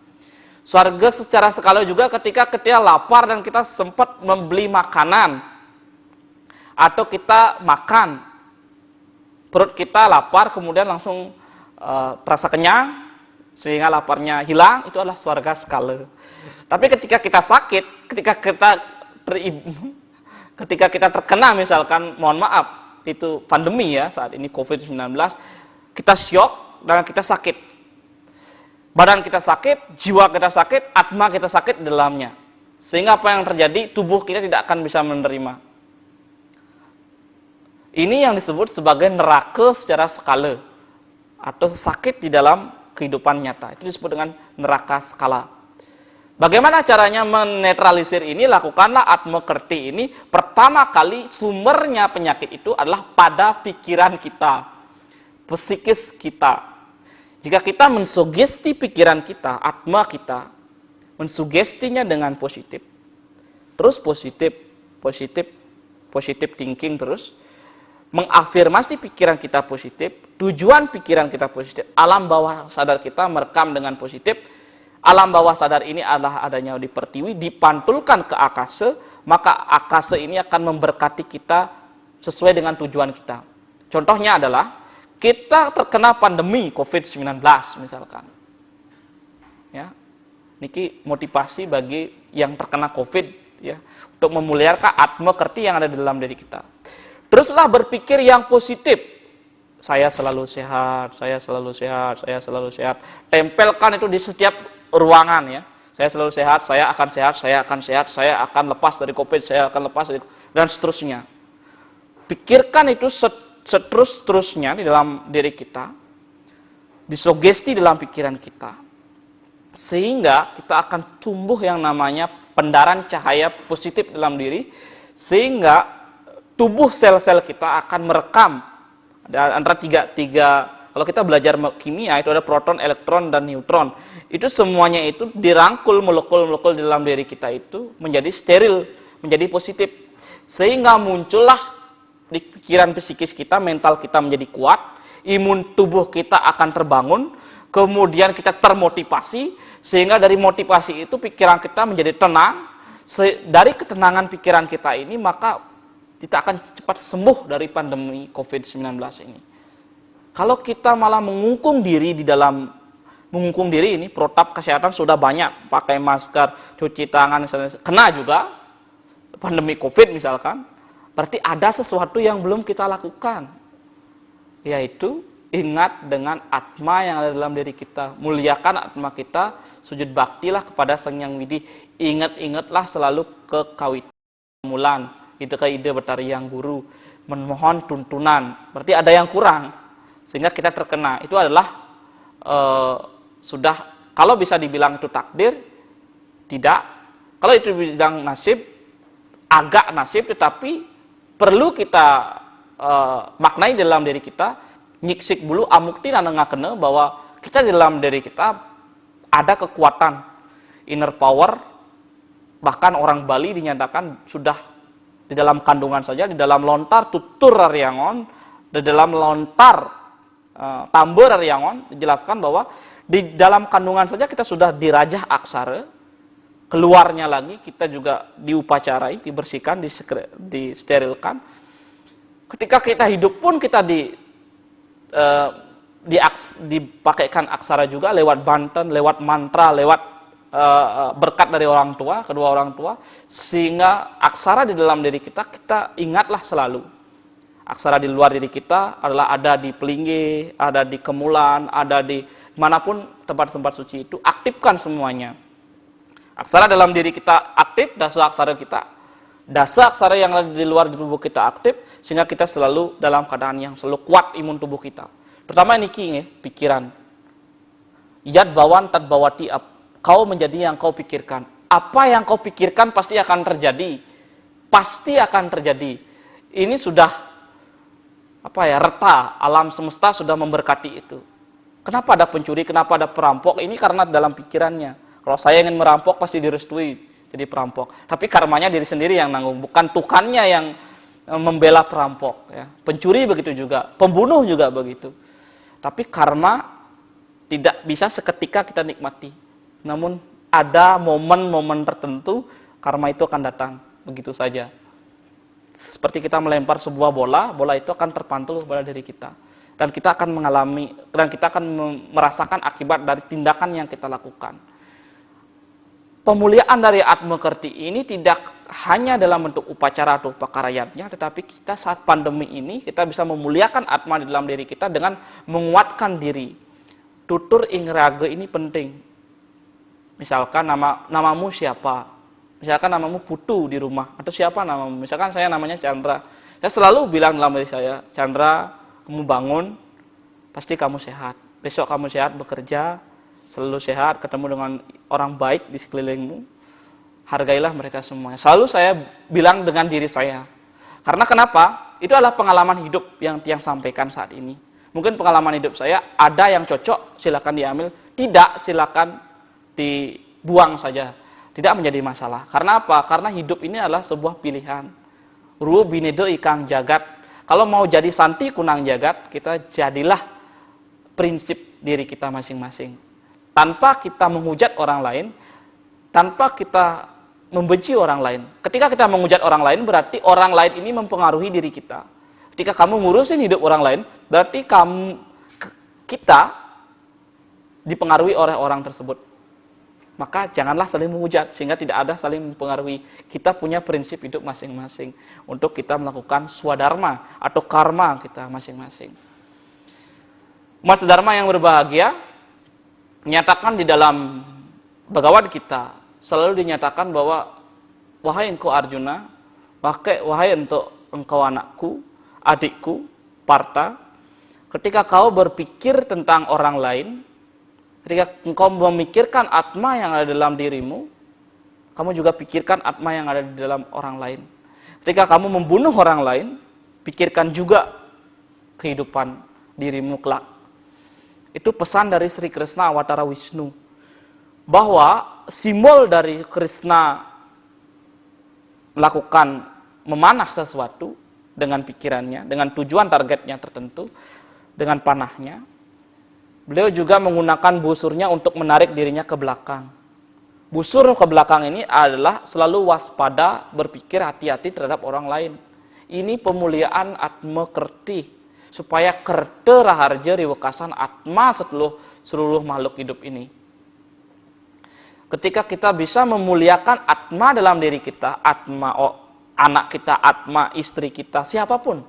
Surga secara skala juga ketika kita lapar dan kita sempat membeli makanan. Atau kita makan. Perut kita lapar kemudian langsung terasa kenyang. Sehingga laparnya hilang, itu adalah surga skala. Tapi ketika kita sakit, ketika kita terkena misalkan, mohon maaf, itu pandemi ya, saat ini COVID-19, kita syok dan kita sakit. Badan kita sakit, jiwa kita sakit, atma kita sakit di dalamnya. Sehingga apa yang terjadi, tubuh kita tidak akan bisa menerima. Ini yang disebut sebagai neraka secara skala. Atau sakit di dalam kehidupan nyata. Itu disebut dengan neraka skala. Bagaimana caranya menetralisir ini? Lakukanlah atma kerti ini. Pertama kali sumbernya penyakit itu adalah pada pikiran kita. Psikis kita. Jika kita mensugesti pikiran kita, atma kita, mensugestinya dengan positif, terus positif thinking terus, mengafirmasi pikiran kita positif, tujuan pikiran kita positif, alam bawah sadar kita merekam dengan positif, alam bawah sadar ini adalah adanya di pertiwi, dipantulkan ke akase, maka akase ini akan memberkati kita sesuai dengan tujuan kita. Contohnya adalah, kita terkena pandemi COVID-19 misalkan. Ya. Niki motivasi bagi yang terkena COVID ya, untuk memuliakan atma kerti yang ada di dalam diri kita. Teruslah berpikir yang positif. Saya selalu sehat, saya selalu sehat, saya selalu sehat. Tempelkan itu di setiap ruangan ya. Saya selalu sehat, saya akan sehat, saya akan sehat, saya akan lepas dari COVID, saya akan lepas dari, dan seterusnya. Pikirkan itu seterus-terusnya di dalam diri kita, disugesti dalam pikiran kita, sehingga kita akan tumbuh yang namanya pendaran cahaya positif dalam diri, sehingga tubuh sel-sel kita akan merekam antara tiga kalau kita belajar kimia itu ada proton, elektron, dan neutron. Itu semuanya itu dirangkul molekul-molekul di dalam diri kita itu menjadi steril, menjadi positif, sehingga muncullah di pikiran psikis kita, mental kita menjadi kuat, imun tubuh kita akan terbangun, kemudian kita termotivasi, sehingga dari motivasi itu pikiran kita menjadi tenang. Dari ketenangan pikiran kita ini, maka kita akan cepat sembuh dari pandemi COVID-19 ini. Kalau kita malah mengungkung diri ini, protap kesehatan sudah banyak, pakai masker, cuci tangan, misalnya, kena juga pandemi COVID misalkan, berarti ada sesuatu yang belum kita lakukan, yaitu ingat dengan atma yang ada dalam diri kita, muliakan atma kita, sujud baktilah kepada Sang Yang Widi, ingat-ingatlah selalu kekawimulan, itu ke ide Betari Yang Guru, memohon tuntunan, berarti ada yang kurang, sehingga kita terkena. Itu adalah sudah, kalau bisa dibilang itu takdir, tidak, kalau itu bilang nasib, agak nasib, tetapi perlu kita maknai dalam diri kita, nyiksik bulu amukti dan ngakene bahwa kita di dalam diri kita ada kekuatan, inner power, bahkan orang Bali dinyatakan sudah di dalam kandungan saja, di dalam lontar tutur raryangon, di dalam lontar tambur raryangon, dijelaskan bahwa di dalam kandungan saja kita sudah dirajah aksara, keluarnya lagi kita juga diupacarai, dibersihkan, disterilkan. Ketika kita hidup pun kita dipakaikan aksara juga lewat banten, lewat mantra, lewat berkat dari orang tua, kedua orang tua, sehingga aksara di dalam diri kita ingatlah selalu. Aksara di luar diri kita adalah ada di Pelinggi, ada di Kemulan, ada di manapun tempat-tempat suci itu, aktifkan semuanya. Aksara dalam diri kita aktif, dasa aksara yang ada di luar tubuh kita aktif, sehingga kita selalu dalam keadaan yang selalu kuat imun tubuh kita. Pertama ini pikiran. Yad bawan tad bawati, kau menjadi yang kau pikirkan. Apa yang kau pikirkan pasti akan terjadi. Pasti akan terjadi. Ini sudah reta, alam semesta sudah memberkati itu. Kenapa ada pencuri, kenapa ada perampok? Ini karena dalam pikirannya. Kalau saya ingin merampok pasti direstui jadi perampok. Tapi karmanya diri sendiri yang nanggung, bukan Tuhannya yang membela perampok. Ya. Pencuri begitu juga, pembunuh juga begitu. Tapi karma tidak bisa seketika kita nikmati. Namun ada momen-momen tertentu karma itu akan datang begitu saja. Seperti kita melempar sebuah bola, bola itu akan terpantul pada diri kita. Dan kita akan mengalami, dan kita akan merasakan akibat dari tindakan yang kita lakukan. Pemuliaan dari Atma Kerti ini tidak hanya dalam bentuk upacara atau upakaryatnya, tetapi kita saat pandemi ini, kita bisa memuliakan Atma di dalam diri kita dengan menguatkan diri. Tutur ing raga ini penting. Misalkan namamu siapa? Misalkan namamu Putu di rumah, atau siapa namamu? Misalkan saya namanya Chandra. Saya selalu bilang dalam diri saya, Chandra, kamu bangun, pasti kamu sehat. Besok kamu sehat bekerja, selalu sehat, ketemu dengan orang baik di sekelilingmu. Hargailah mereka semuanya. Selalu saya bilang dengan diri saya. Karena kenapa? Itu adalah pengalaman hidup yang Tiang sampaikan saat ini. Mungkin pengalaman hidup saya ada yang cocok, silakan diambil. Tidak, silakan dibuang saja. Tidak menjadi masalah. Karena apa? Karena hidup ini adalah sebuah pilihan. Ruh binedo ikang jagat. Kalau mau jadi santi kunang jagat, kita jadilah prinsip diri kita masing-masing. Tanpa kita menghujat orang lain, tanpa kita membenci orang lain. Ketika kita menghujat orang lain, berarti orang lain ini mempengaruhi diri kita. Ketika kamu ngurusin hidup orang lain, berarti kita dipengaruhi oleh orang tersebut. Maka janganlah saling menghujat, sehingga tidak ada saling mempengaruhi. Kita punya prinsip hidup masing-masing untuk kita melakukan swadharma atau karma kita masing-masing. Umat sedharma yang berbahagia, menyatakan di dalam Bhagavad Gita, selalu dinyatakan bahwa, wahai engkau Arjuna, wahai untuk engkau anakku, adikku, Partha, ketika kau berpikir tentang orang lain, ketika engkau memikirkan Atma yang ada dalam dirimu, kamu juga pikirkan Atma yang ada di dalam orang lain. Ketika kamu membunuh orang lain, pikirkan juga kehidupan dirimu kelak. Itu pesan dari Sri Krishna Awatara Wisnu. Bahwa simbol dari Krishna melakukan memanah sesuatu dengan pikirannya, dengan tujuan targetnya tertentu, dengan panahnya. Beliau juga menggunakan busurnya untuk menarik dirinya ke belakang. Busur ke belakang ini adalah selalu waspada, berpikir hati-hati terhadap orang lain. Ini pemuliaan Atma Kerti, supaya Kerta Raharja Riwekasan Atma seluruh makhluk hidup ini. Ketika kita bisa memuliakan Atma dalam diri kita, Atma anak kita, Atma istri kita, siapapun,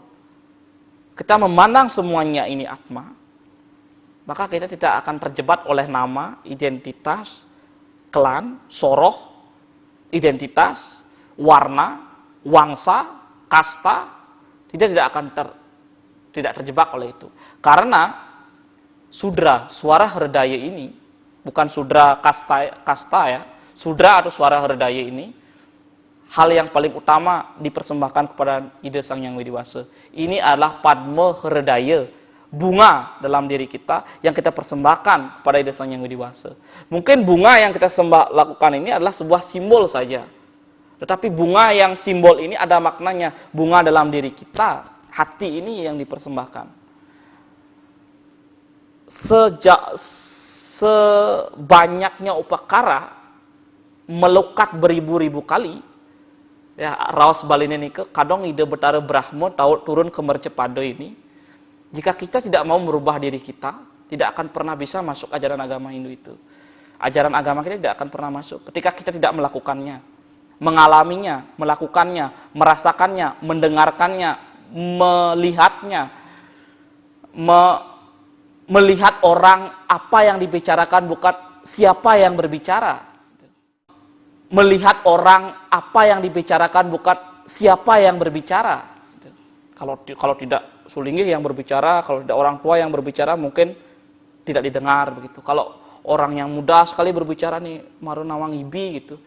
kita memandang semuanya ini Atma, maka kita tidak akan terjebak oleh nama, identitas, klan, soroh, identitas, warna, wangsa, kasta. Tidak akan tidak terjebak oleh itu. Karena sudra, suara herdaya ini, bukan sudra kasta ya, sudra atau suara herdaya ini, hal yang paling utama dipersembahkan kepada Ida Sang Yang Widiwasa. Ini adalah Padma Herdaya, bunga dalam diri kita yang kita persembahkan kepada Ida Sang Yang Widiwasa. Mungkin bunga yang kita lakukan ini adalah sebuah simbol saja. Tetapi bunga yang simbol ini ada maknanya. Bunga dalam diri kita, hati ini yang dipersembahkan. Sebanyaknya upakara melukat beribu-ribu kali, ya raos baline nike kadang ide betara Brahma turun ke mercepado ini. Jika kita tidak mau merubah diri kita, tidak akan pernah bisa masuk ajaran agama Hindu itu. Ajaran agama kita tidak akan pernah masuk ketika kita tidak melakukannya, mengalaminya, melakukannya, merasakannya, mendengarkannya, melihatnya, melihat orang apa yang dibicarakan, bukan siapa yang berbicara. Melihat orang apa yang dibicarakan, bukan siapa yang berbicara. Kalau tidak Sulinggih yang berbicara, kalau tidak orang tua yang berbicara mungkin tidak didengar begitu. Kalau orang yang muda sekali berbicara nih, Marunawang Ibi gitu,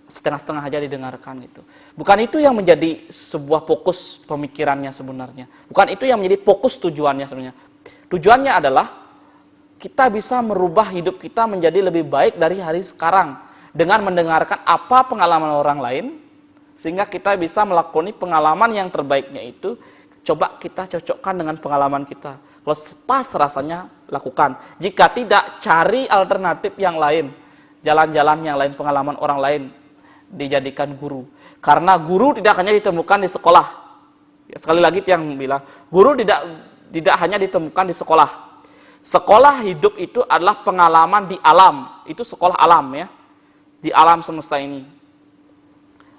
setengah-setengah aja didengarkan gitu. Bukan itu yang menjadi sebuah fokus pemikirannya sebenarnya. Bukan itu yang menjadi fokus tujuannya sebenarnya. Tujuannya adalah kita bisa merubah hidup kita menjadi lebih baik dari hari sekarang dengan mendengarkan apa pengalaman orang lain, sehingga kita bisa melakoni pengalaman yang terbaiknya itu, coba kita cocokkan dengan pengalaman kita. Kalau pas rasanya, lakukan. Jika tidak, cari alternatif yang lain, jalan-jalan yang lain, pengalaman orang lain, dijadikan guru. Karena guru tidak hanya ditemukan di sekolah. Ya, sekali lagi yang bilang, guru tidak hanya ditemukan di sekolah. Sekolah hidup itu adalah pengalaman di alam. Itu sekolah alam ya. Di alam semesta ini.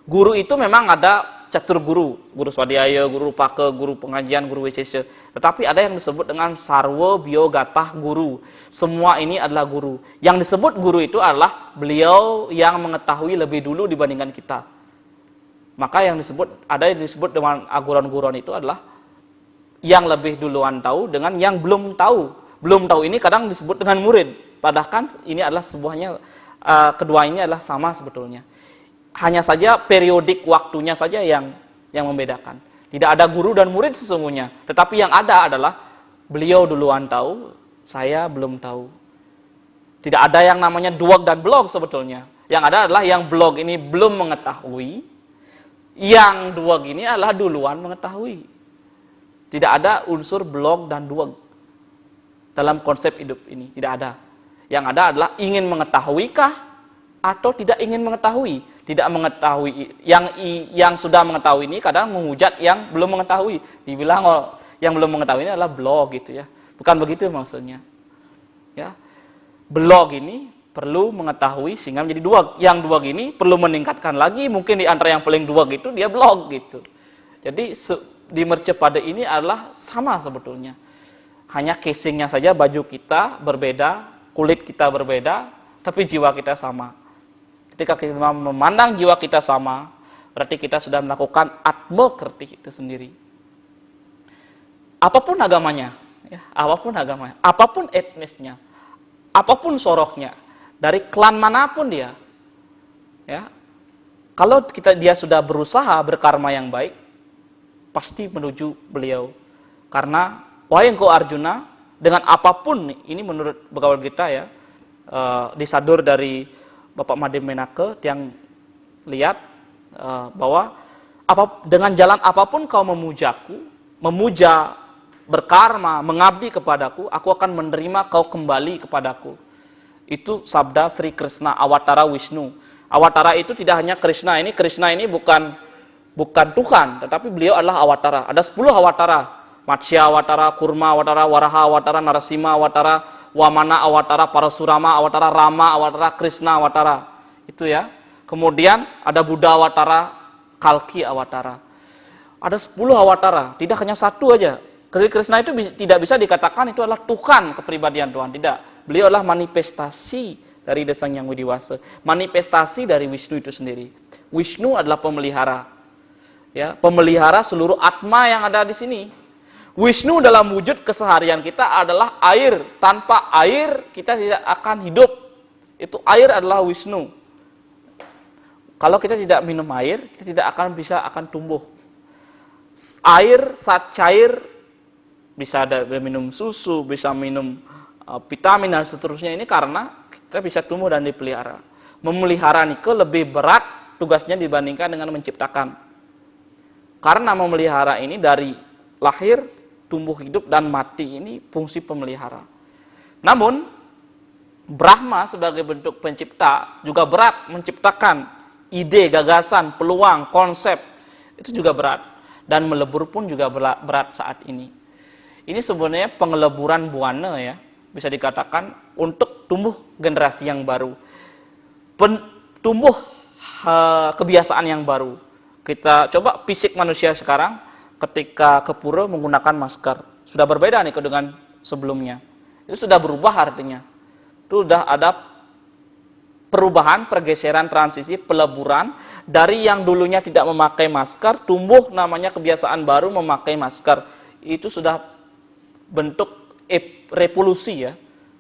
Guru itu memang ada catur guru swadhyaya, guru pake, guru pengajian, guru wicese. Tetapi ada yang disebut dengan sarwa biogatah guru. Semua ini adalah guru. Yang disebut guru itu adalah beliau yang mengetahui lebih dulu dibandingkan kita. Maka yang disebut dengan aguran-guruan itu adalah yang lebih duluan tahu dengan yang belum tahu. Belum tahu ini kadang disebut dengan murid. Padahal kan ini adalah sebuahnya, kedua ini adalah sama sebetulnya. Hanya saja periodik waktunya saja yang membedakan. Tidak ada guru dan murid sesungguhnya. Tetapi yang ada adalah beliau duluan tahu, saya belum tahu. Tidak ada yang namanya duag dan blog sebetulnya. Yang ada adalah yang blog ini belum mengetahui, yang duag ini adalah duluan mengetahui. Tidak ada unsur blog dan duag dalam konsep hidup ini. Tidak ada. Yang ada adalah ingin mengetahuikah atau tidak ingin mengetahui. Tidak mengetahui, yang sudah mengetahui ini kadang menghujat yang belum mengetahui. Dibilang yang belum mengetahui ini adalah blog gitu ya. Bukan begitu maksudnya. Ya. Blog ini perlu mengetahui sehingga menjadi duag. Yang duag ini perlu meningkatkan lagi, mungkin di antara yang paling duag itu dia blog gitu. Jadi di Mercepada ini adalah sama sebetulnya. Hanya casingnya saja baju kita berbeda, kulit kita berbeda, tapi jiwa kita sama. Ketika kita memandang jiwa kita sama, berarti kita sudah melakukan atmokerti itu sendiri. Apapun agamanya, ya, apapun etnisnya, apapun soroknya, dari klan manapun dia, ya, kalau dia sudah berusaha berkarma yang baik, pasti menuju beliau. Karena wahai engkau Arjuna, dengan apapun, ini menurut Bhagavad Gita ya, disadur dari Bapak Madem Menake yang lihat bahwa dengan jalan apapun kau memujaku, memuja, berkarma, mengabdi kepadaku, aku akan menerima kau kembali kepadaku. Itu sabda Sri Krishna, Awatara Wisnu. Awatara itu tidak hanya Krishna ini bukan Tuhan, tetapi beliau adalah Awatara. Ada 10 Awatara. Matsya Awatara, Kurma Awatara, Waraha Awatara, Narasimha Awatara, Wamana Awatara, Parasurama Awatara, Rama Awatara, Krishna Awatara. Itu ya. Kemudian ada Buddha Awatara, Kalki Awatara. Ada 10 Awatara, tidak hanya satu aja. Krishna itu tidak bisa dikatakan itu adalah Tuhan, kepribadian Tuhan. Tidak. Beliau adalah manifestasi dari Desa Hyang Widiwasa. Manifestasi dari Wisnu itu sendiri. Wisnu adalah pemelihara. Ya, pemelihara seluruh atma yang ada di sini. Wisnu dalam wujud keseharian kita adalah air. Tanpa air kita tidak akan hidup. Itu air adalah Wisnu. Kalau kita tidak minum air, kita tidak akan tumbuh. Air saat cair bisa minum susu, bisa minum vitamin dan seterusnya, ini karena kita bisa tumbuh dan dipelihara. Memelihara niku lebih berat tugasnya dibandingkan dengan menciptakan. Karena memelihara ini dari lahir, tumbuh hidup dan mati ini fungsi pemelihara. Namun Brahma sebagai bentuk pencipta juga berat menciptakan ide, gagasan, peluang, konsep. Itu juga berat. Dan melebur pun juga berat saat ini. Ini sebenarnya pengeleburan buana ya, bisa dikatakan untuk tumbuh generasi yang baru. Tumbuh kebiasaan yang baru. Kita coba fisik manusia sekarang ketika ke pura menggunakan masker. Sudah berbeda nih dengan sebelumnya. Itu sudah berubah artinya. Itu sudah ada perubahan, pergeseran, transisi, peleburan. Dari yang dulunya tidak memakai masker, tumbuh namanya kebiasaan baru memakai masker. Itu sudah bentuk revolusi ya.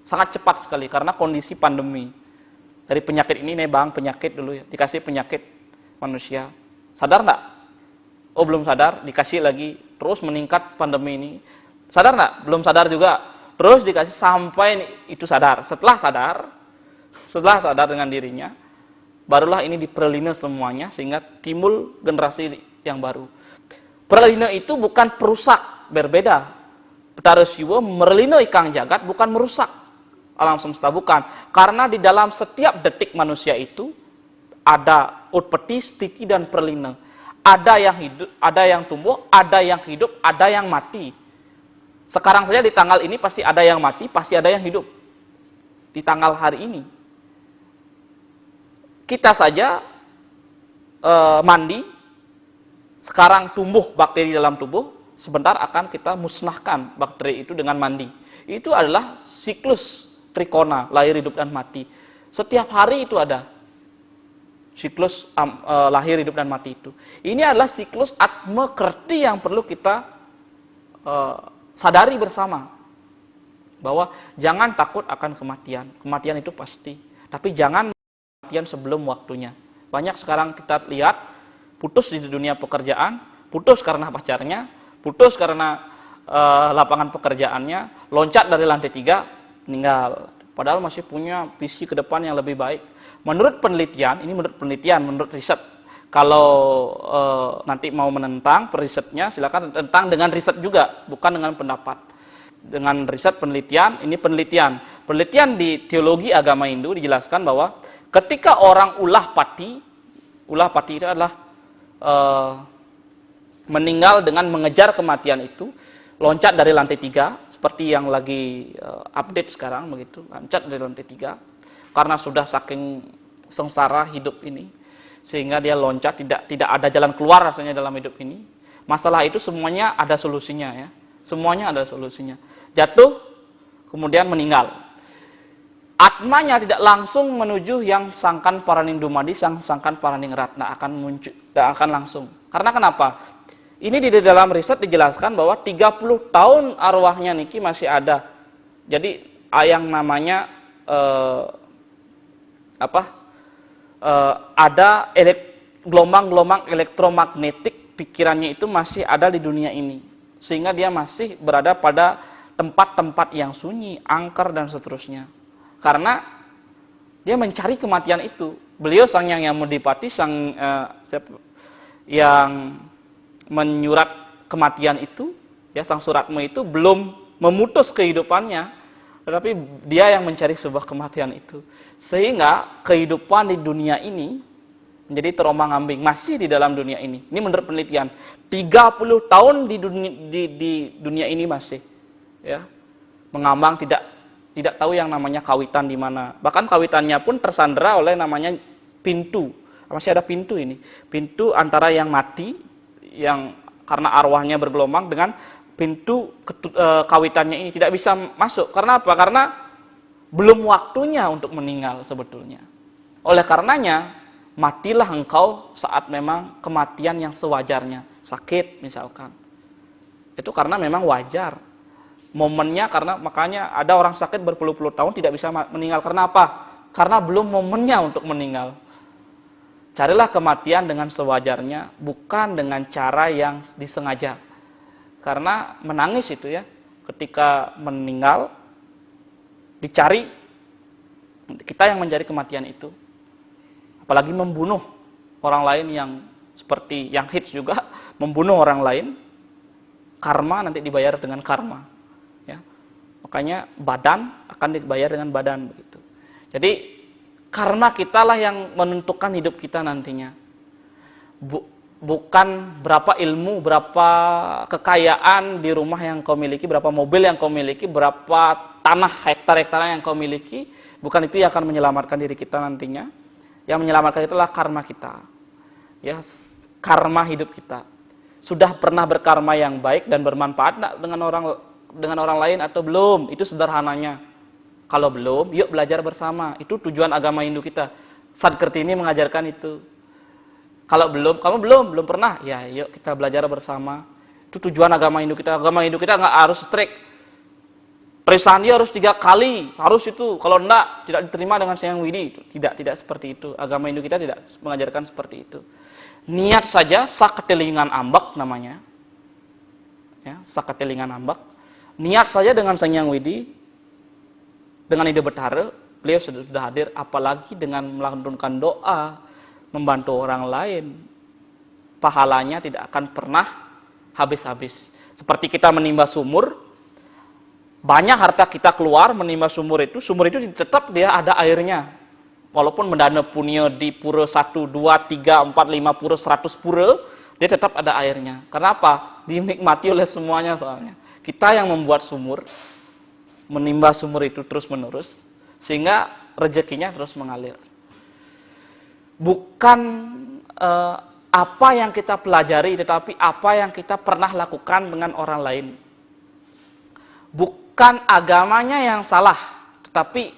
Sangat cepat sekali karena kondisi pandemi. Dari penyakit ini nih bang, penyakit dulu ya. Dikasih penyakit manusia. Sadar enggak? Oh belum sadar, dikasih lagi, terus meningkat pandemi ini. Sadar enggak? Belum sadar juga. Terus dikasih sampai itu sadar. Setelah sadar dengan dirinya, barulah ini diperlina semuanya sehingga timbul generasi yang baru. Perlina itu bukan perusak, berbeda. Betara siwa merlino ikang jagat bukan merusak alam semesta, bukan. Karena di dalam setiap detik manusia itu ada utpeti, stiti, dan perlina. Ada yang hidup, ada yang tumbuh, ada yang hidup, ada yang mati. Sekarang saja di tanggal ini pasti ada yang mati, pasti ada yang hidup. Di tanggal hari ini. Kita saja mandi, sekarang tumbuh bakteri dalam tubuh, sebentar akan kita musnahkan bakteri itu dengan mandi. Itu adalah siklus trikona, lahir, hidup, dan mati. Setiap hari itu ada siklus lahir, hidup, dan mati itu. Ini adalah siklus atma kerti yang perlu kita sadari bersama. Bahwa jangan takut akan kematian. Kematian itu pasti. Tapi jangan kematian sebelum waktunya. Banyak sekarang kita lihat putus di dunia pekerjaan, putus karena pacarnya, putus karena lapangan pekerjaannya, loncat dari lantai 3, meninggal. Padahal masih punya visi ke depan yang lebih baik. Menurut penelitian, menurut riset, kalau nanti mau menentang perisetnya, silakan tentang dengan riset juga, bukan dengan pendapat. Dengan riset penelitian, ini penelitian di teologi agama Hindu dijelaskan bahwa ketika orang ulah pati itu adalah meninggal dengan mengejar kematian itu, loncat dari lantai 3, seperti yang lagi update sekarang begitu, loncat dari lantai 3 karena sudah saking sengsara hidup ini, sehingga dia loncat, tidak ada jalan keluar rasanya dalam hidup ini. Masalah itu semuanya ada solusinya ya. Semuanya ada solusinya. Jatuh, kemudian meninggal. Atmanya tidak langsung menuju yang sangkan paranindumadi, sangkan paraningratna akan muncul, tidak akan langsung. Karena kenapa? Ini di dalam riset dijelaskan bahwa 30 tahun arwahnya Niki masih ada. Jadi yang namanya ada gelombang-gelombang elektromagnetik pikirannya itu masih ada di dunia ini. Sehingga dia masih berada pada tempat-tempat yang sunyi, angker, dan seterusnya. Karena dia mencari kematian itu. Beliau sang yang Yamudipati, yang menyurat kematian itu, ya sang Suratma itu belum memutus kehidupannya, tetapi dia yang mencari sebuah kematian itu. Sehingga kehidupan di dunia ini menjadi terombang-ambing, masih di dalam dunia ini. Ini menurut penelitian. 30 tahun di dunia ini masih ya mengambang, tidak tahu yang namanya kawitan di mana. Bahkan kawitannya pun tersandera oleh namanya pintu. Masih ada pintu ini. Pintu antara yang mati, yang karena arwahnya bergelombang, dengan pintu kawitannya ini tidak bisa masuk. Karena apa? Karena belum waktunya untuk meninggal sebetulnya. Oleh karenanya, matilah engkau saat memang kematian yang sewajarnya. Sakit misalkan. Itu karena memang wajar. Momennya, karena makanya ada orang sakit berpuluh-puluh tahun tidak bisa meninggal. Karena apa? Karena belum momennya untuk meninggal. Carilah kematian dengan sewajarnya, bukan dengan cara yang disengaja. Karena menangis itu ya, ketika meninggal, dicari, kita yang mencari kematian itu. Apalagi membunuh orang lain yang seperti yang hits juga, membunuh orang lain, karma nanti dibayar dengan karma. Ya. Makanya badan akan dibayar dengan badan begitu. Jadi karma kita lah yang menentukan hidup kita nantinya. Bukan berapa ilmu, berapa kekayaan di rumah yang kau miliki, berapa mobil yang kau miliki, berapa tanah hektar-hektar yang kau miliki, bukan itu yang akan menyelamatkan diri kita nantinya. Yang menyelamatkan itulah karma kita. Ya, karma hidup kita. Sudah pernah berkarma yang baik dan bermanfaat dengan orang lain atau belum? Itu sederhananya. Kalau belum, yuk belajar bersama. Itu tujuan agama Hindu kita. Sadkartini mengajarkan itu. Kalau belum, kamu belum pernah, ya yuk kita belajar bersama. Itu tujuan agama Hindu kita. Agama Hindu kita nggak harus strict. Trisandi harus 3 kali, harus itu. Kalau enggak, tidak diterima dengan Sayang Widi. Tidak seperti itu. Agama Hindu kita tidak mengajarkan seperti itu. Niat saja, saketelingan ambak namanya. Ya, saketelingan ambak. Niat saja dengan Sayang Widi, dengan ide betara, beliau sudah hadir. Apalagi dengan melantunkan doa, membantu orang lain, pahalanya tidak akan pernah habis-habis. Seperti kita menimba sumur, banyak harta kita keluar menimba sumur itu tetap dia ada airnya. Walaupun mendana punya di pura 1, 2, 3, 4, 5 pura, 100 pura, dia tetap ada airnya. Kenapa? Dinikmati oleh semuanya soalnya. Kita yang membuat sumur, menimba sumur itu terus-menerus, sehingga rezekinya terus mengalir. Bukan apa yang kita pelajari, tetapi apa yang kita pernah lakukan dengan orang lain. Bukan agamanya yang salah, tetapi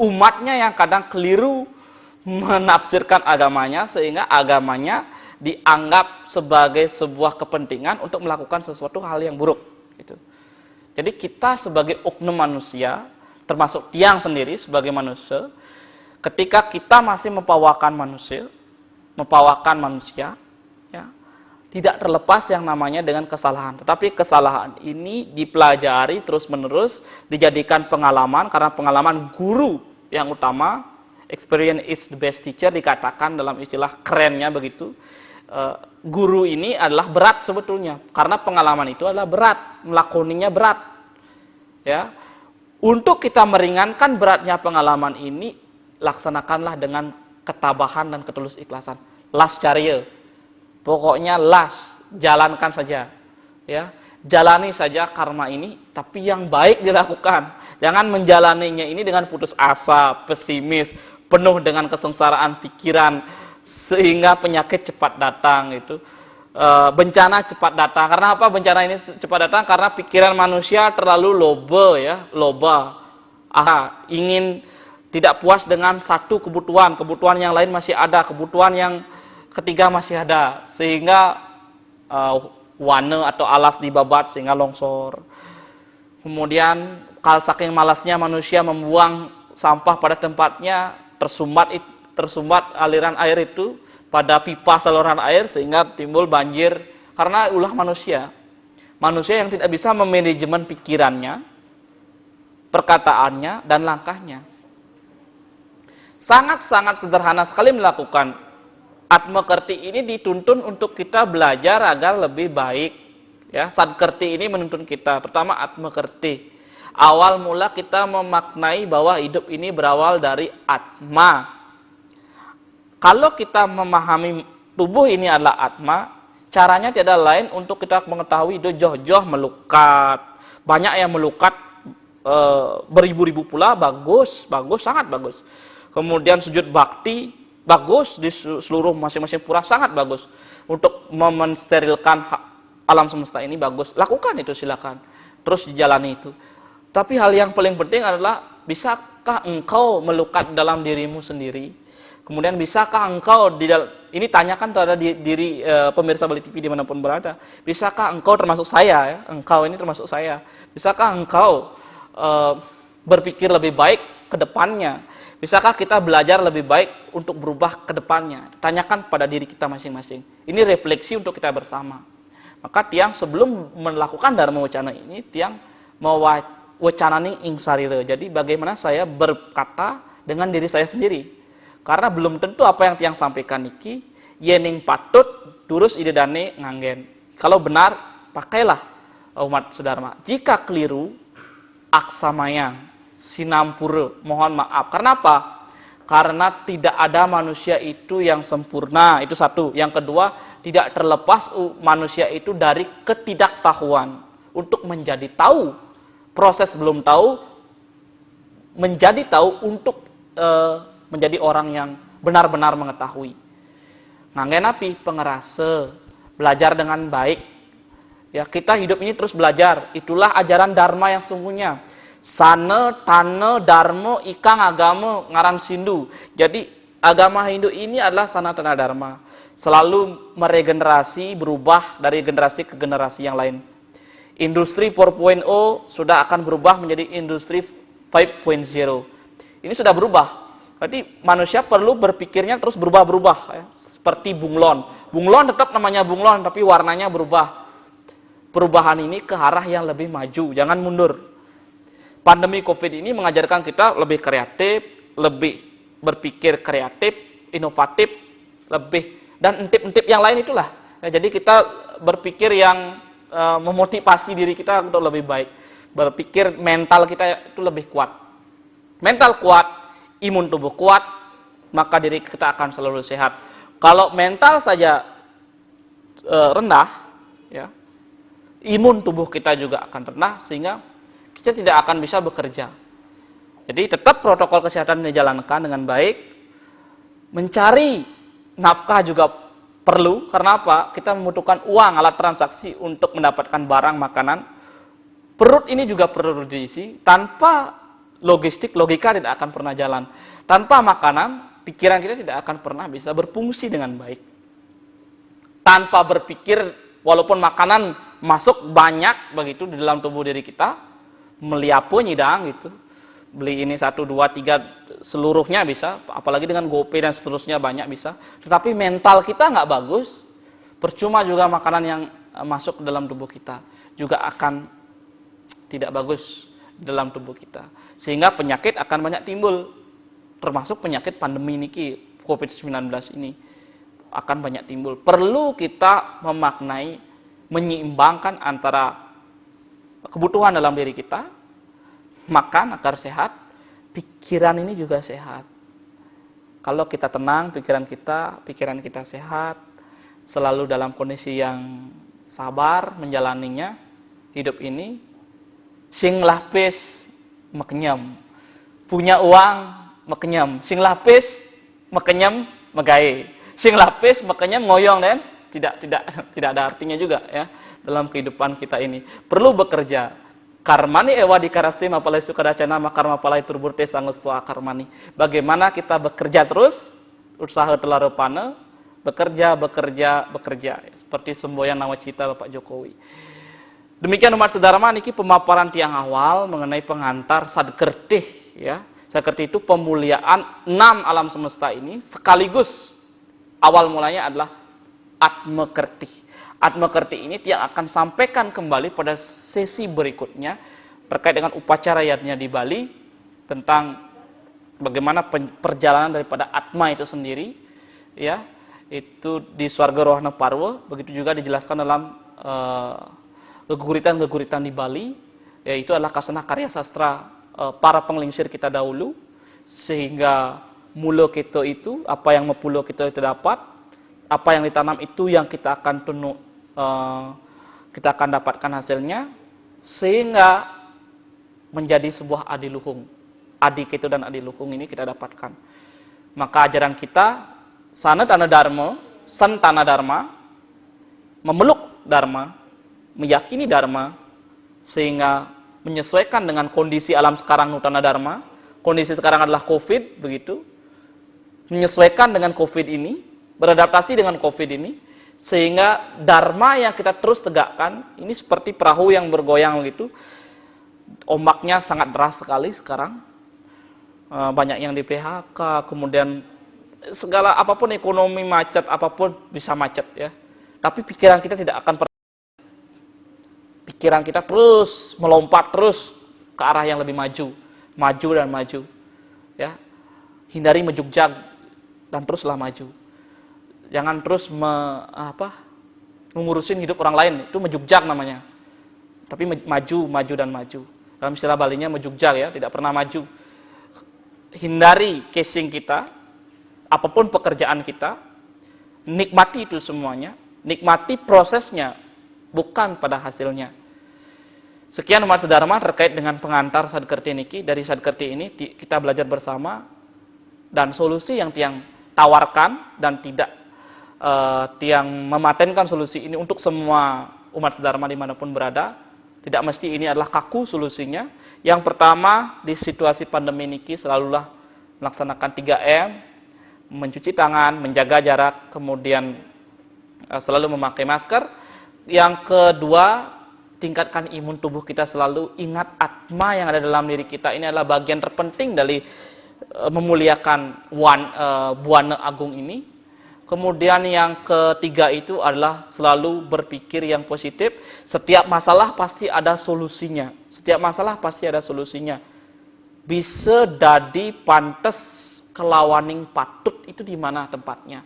umatnya yang kadang keliru menafsirkan agamanya, sehingga agamanya dianggap sebagai sebuah kepentingan untuk melakukan sesuatu hal yang buruk. Gitu. Jadi kita sebagai oknum manusia, termasuk tiang sendiri sebagai manusia, ketika kita masih mempawakan manusia, ya, tidak terlepas yang namanya dengan kesalahan. Tetapi kesalahan ini dipelajari terus-menerus, dijadikan pengalaman, karena pengalaman guru yang utama, experience is the best teacher, dikatakan dalam istilah kerennya begitu. Guru ini adalah berat sebetulnya, karena pengalaman itu adalah berat, melakoninya berat. Ya, untuk kita meringankan beratnya pengalaman ini, laksanakanlah dengan ketabahan dan ketulus ikhlasan. Las cariya, pokoknya las, jalankan saja. Ya, jalani saja karma ini, tapi yang baik dilakukan. Jangan menjalaninya ini dengan putus asa, pesimis, penuh dengan kesengsaraan pikiran, sehingga penyakit cepat datang itu. Bencana cepat datang. Karena apa bencana ini cepat datang? Karena pikiran manusia terlalu loba. Ingin tidak puas dengan satu kebutuhan yang lain masih ada, kebutuhan yang ketiga masih ada, sehingga wana atau alas dibabat sehingga longsor. Kemudian kalau saking malasnya manusia membuang sampah pada tempatnya, tersumbat aliran air itu pada pipa saluran air, sehingga timbul banjir karena ulah manusia yang tidak bisa memanajemen pikirannya, perkataannya, dan langkahnya. Sangat-sangat sederhana sekali melakukan atmakerti ini, dituntun untuk kita belajar agar lebih baik. Ya, sadkerti ini menuntun kita, pertama atmakerti. Awal mula kita memaknai bahwa hidup ini berawal dari atma. Kalau kita memahami tubuh ini adalah atma, caranya tidak lain untuk kita mengetahui joh-joh melukat. Banyak yang melukat beribu-ribu pula, bagus, sangat bagus. Kemudian sujud bakti, bagus di seluruh masing-masing pura, sangat bagus. Untuk mensterilkan alam semesta ini bagus. Lakukan itu, silakan. Terus dijalani itu. Tapi hal yang paling penting adalah, bisakah engkau melukat dalam dirimu sendiri? Kemudian bisakah engkau ini tanyakan terhadap diri pemirsa Bali TV dimanapun berada. Bisakah engkau termasuk saya? Ya? Engkau ini termasuk saya. Bisakah engkau berpikir lebih baik ke depannya? Bisakah kita belajar lebih baik untuk berubah ke depannya? Tanyakan pada diri kita masing-masing. Ini refleksi untuk kita bersama. Maka tiang sebelum melakukan dharma wacana ini, tiang mewacanani ing sarira. Jadi bagaimana saya berkata dengan diri saya sendiri. Karena belum tentu apa yang tiang sampaikan iki yening patut durus idedane nganggen. Kalau benar, pakailah umat sedharma. Jika keliru, aksamayang, sinampura, mohon maaf. Karena apa? Karena tidak ada manusia itu yang sempurna. Itu satu. Yang kedua, tidak terlepas manusia itu dari ketidaktahuan. Untuk menjadi tahu, proses belum tahu, menjadi tahu untuk menjadi orang yang benar-benar mengetahui. Nganggen api pengerasa, belajar dengan baik. Ya, kita hidup ini terus belajar. Itulah ajaran dharma yang sungguhnya. Sana, tana, dharma, ikang agama, ngaran sindu. Jadi agama Hindu ini adalah sana, tana, dharma. Selalu meregenerasi, berubah dari generasi ke generasi yang lain. Industri 4.0 sudah akan berubah menjadi industri 5.0. Ini sudah berubah. Berarti manusia perlu berpikirnya terus berubah-berubah. Ya. Seperti bunglon. Bunglon tetap namanya bunglon, tapi warnanya berubah. Perubahan ini ke arah yang lebih maju, jangan mundur. Pandemi COVID ini mengajarkan kita lebih kreatif, lebih berpikir kreatif, inovatif, lebih, dan entip-entip yang lain itulah. Ya, jadi kita berpikir yang memotivasi diri kita untuk lebih baik. berpikir mental kita itu lebih kuat. Mental kuat, imun tubuh kuat, maka diri kita akan selalu sehat. Kalau mental saja rendah, ya, imun tubuh kita juga akan rendah, sehingga kita tidak akan bisa bekerja. Jadi tetap protokol kesehatan dijalankan dengan baik. Mencari nafkah juga perlu, karena apa? Kita membutuhkan uang, alat transaksi untuk mendapatkan barang, makanan. Perut ini juga perlu diisi. Tanpa logistik, logika tidak akan pernah jalan. Tanpa makanan, pikiran kita tidak akan pernah bisa berfungsi dengan baik. Tanpa berpikir, walaupun makanan masuk banyak begitu di dalam tubuh diri kita, meliapu nyidang gitu, beli ini 1, 2, 3 seluruhnya bisa, apalagi dengan GoPay dan seterusnya banyak bisa. Tetapi mental kita nggak bagus, percuma juga makanan yang masuk ke dalam tubuh kita juga akan tidak bagus dalam tubuh kita, sehingga penyakit akan banyak timbul, termasuk penyakit pandemi ini, COVID-19 ini akan banyak timbul. Perlu kita memaknai, menyeimbangkan antara kebutuhan dalam diri kita, makan agar sehat, pikiran ini juga sehat. Kalau kita tenang, pikiran kita sehat, selalu dalam kondisi yang sabar menjalaninya, hidup ini, sing lapis mekenyam, punya uang mekenyam, sing lapis mekenyam megae, sing lapis mekenyam ngoyong, dan tidak ada artinya juga ya dalam kehidupan kita ini. Perlu bekerja. Karmani ewa dikarasti mapalai sukadacana makarma palai turburte sangustua karmani. Bagaimana kita bekerja terus, usaha telarupana, bekerja. Seperti semboyan nawacita Bapak Jokowi. Demikian umat sedharma, niki pemaparan tiang awal mengenai pengantar sadkertih ya. Sadkertih itu pemuliaan 6 alam semesta ini, sekaligus awal mulanya adalah atmakertih. Atmakertih ini tiang akan sampaikan kembali pada sesi berikutnya terkait dengan upacara yatnya di Bali, tentang bagaimana perjalanan daripada atma itu sendiri ya, itu di Swarga Rohana Parwa. Begitu juga dijelaskan dalam geguritan di Bali, yaitu adalah kasana karya sastra para penglingsir kita dahulu, sehingga mulo kita itu, apa yang mepulo kita itu dapat, apa yang ditanam itu yang kita akan kita akan dapatkan hasilnya, sehingga menjadi sebuah adiluhung. Adi kita dan adiluhung ini kita dapatkan. Maka ajaran kita sana tanah dharma, santana dharma, memeluk dharma, meyakini dharma, sehingga menyesuaikan dengan kondisi alam sekarang nutana dharma. Kondisi sekarang adalah COVID, begitu. Menyesuaikan dengan COVID ini, beradaptasi dengan COVID ini, sehingga dharma yang kita terus tegakkan ini seperti perahu yang bergoyang begitu. Ombaknya sangat deras sekali sekarang. Banyak yang di PHK, kemudian segala apapun, ekonomi macet, apapun bisa macet ya. Tapi pikiran kita tidak akan pernah. Pikiran kita terus melompat terus ke arah yang lebih maju dan maju. Ya. Hindari mejugjag dan teruslah maju. Jangan terus mengurusin hidup orang lain, itu mejugjag namanya. Tapi maju dan maju. Dalam istilah Balinya mejugjag ya, tidak pernah maju. Hindari casing kita, apapun pekerjaan kita, nikmati itu semuanya, nikmati prosesnya, bukan pada hasilnya. Sekian umat sedharma terkait dengan pengantar sadkerti niki. Dari sadkerti ini kita belajar bersama, dan solusi yang tiang tawarkan dan tidak tiang mematenkan solusi ini untuk semua umat sedharma dimanapun berada. Tidak mesti ini adalah kaku solusinya. Yang pertama, di situasi pandemi niki selalulah melaksanakan 3M, mencuci tangan, menjaga jarak, kemudian selalu memakai masker. Yang kedua, tingkatkan imun tubuh kita selalu. Ingat atma yang ada dalam diri kita ini adalah bagian terpenting dari memuliakan Buana Agung ini. Kemudian yang ketiga itu adalah selalu berpikir yang positif. Setiap masalah pasti ada solusinya. Bisa dadi pantes kelawaning patut, itu di mana tempatnya?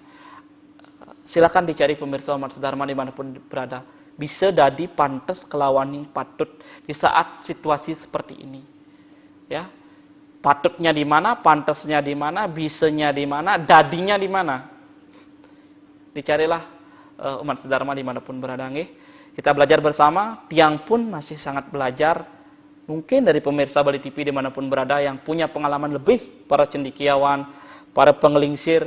Silakan dicari pemirsa umat sedharma dimanapun berada. bisa dadi pantes kelawaning patut di saat situasi seperti ini. Ya. Patutnya di mana, pantesnya di mana, bisanya di mana, dadinya di mana. Dicarilah umat sedharma dimanapun berada. Kita belajar bersama, tiang pun masih sangat belajar. Mungkin dari pemirsa Bali TV dimanapun berada yang punya pengalaman lebih, para cendikiawan, para pengelingsir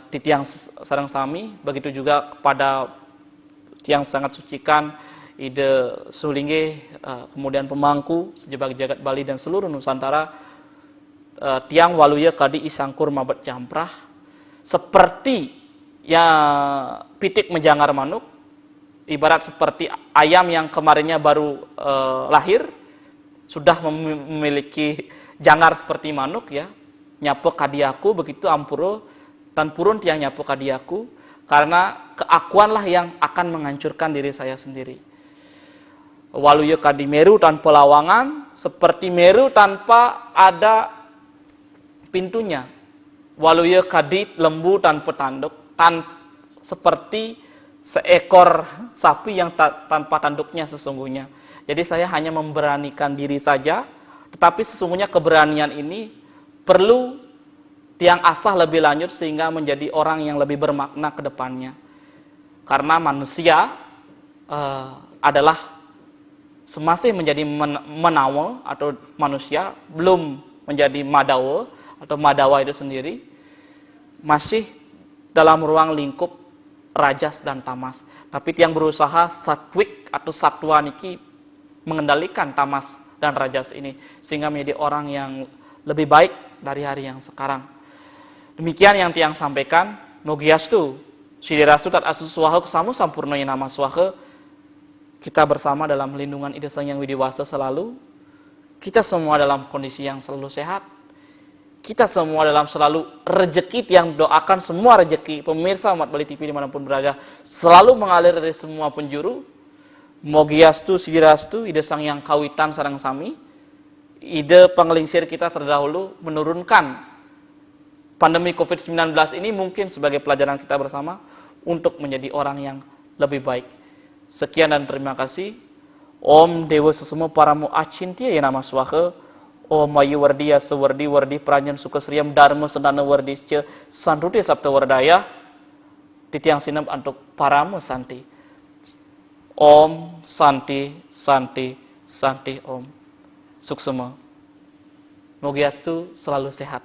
di tiang sareng sami, begitu juga kepada tiang sangat sucikan, ide Sulingge, kemudian pemangku, sejebak jagat Bali dan seluruh Nusantara, tiang waluya kadi isangkur mabet jamprah, seperti yang pitik menjangar manuk, ibarat seperti ayam yang kemarinnya baru lahir, sudah memiliki jangar seperti manuk ya, nyapo kadiaku begitu ampuro, tan purun tiang nyapo kadiaku, karena keakuanlah yang akan menghancurkan diri saya sendiri. Waluya kadi Meru tanpa lawangan, seperti Meru tanpa ada pintunya. Waluya kadi lembu tanpa tanduk, seperti seekor sapi yang tanpa tanduknya sesungguhnya. Jadi saya hanya memberanikan diri saja, tetapi sesungguhnya keberanian ini perlu tiang asah lebih lanjut sehingga menjadi orang yang lebih bermakna ke depannya. Karena manusia adalah semasih menjadi menawa atau manusia, belum menjadi madawa atau madawa itu sendiri, masih dalam ruang lingkup rajas dan tamas. Tapi tiang berusaha satwik atau satwa niki mengendalikan tamas dan rajas ini sehingga menjadi orang yang lebih baik dari hari yang sekarang. Demikian yang tiang sampaikan. Mogiastu sidirastu tat asu swaha kesamu sampurnonya nama swaha. Kita bersama dalam lindungan Ida Sang Yang Widiwasa selalu. Kita semua dalam kondisi yang selalu sehat. Kita semua dalam selalu rejeki yang doakan semua rejeki pemirsa umat Bali TV dimanapun berada selalu mengalir dari semua penjuru. Mogiastu sidirastu Ida Sang Yang Kawitan sareng sami. Ide pengelingsir kita terdahulu menurunkan pandemi COVID-19 ini mungkin sebagai pelajaran kita bersama untuk menjadi orang yang lebih baik. Sekian dan terima kasih. Om Dewa Sesemo Paramu Acintia ya nama swaha. Om Mayu Wardiya Sewardi Wardi Pranyan Sukasriyam Dharma Sendana Wardi Ce Sanruti Sabta Wardaya. Titiang sinep untuk paramu santi. Om Santi Santi Santi Om. Suksema. Mogiastu selalu sehat.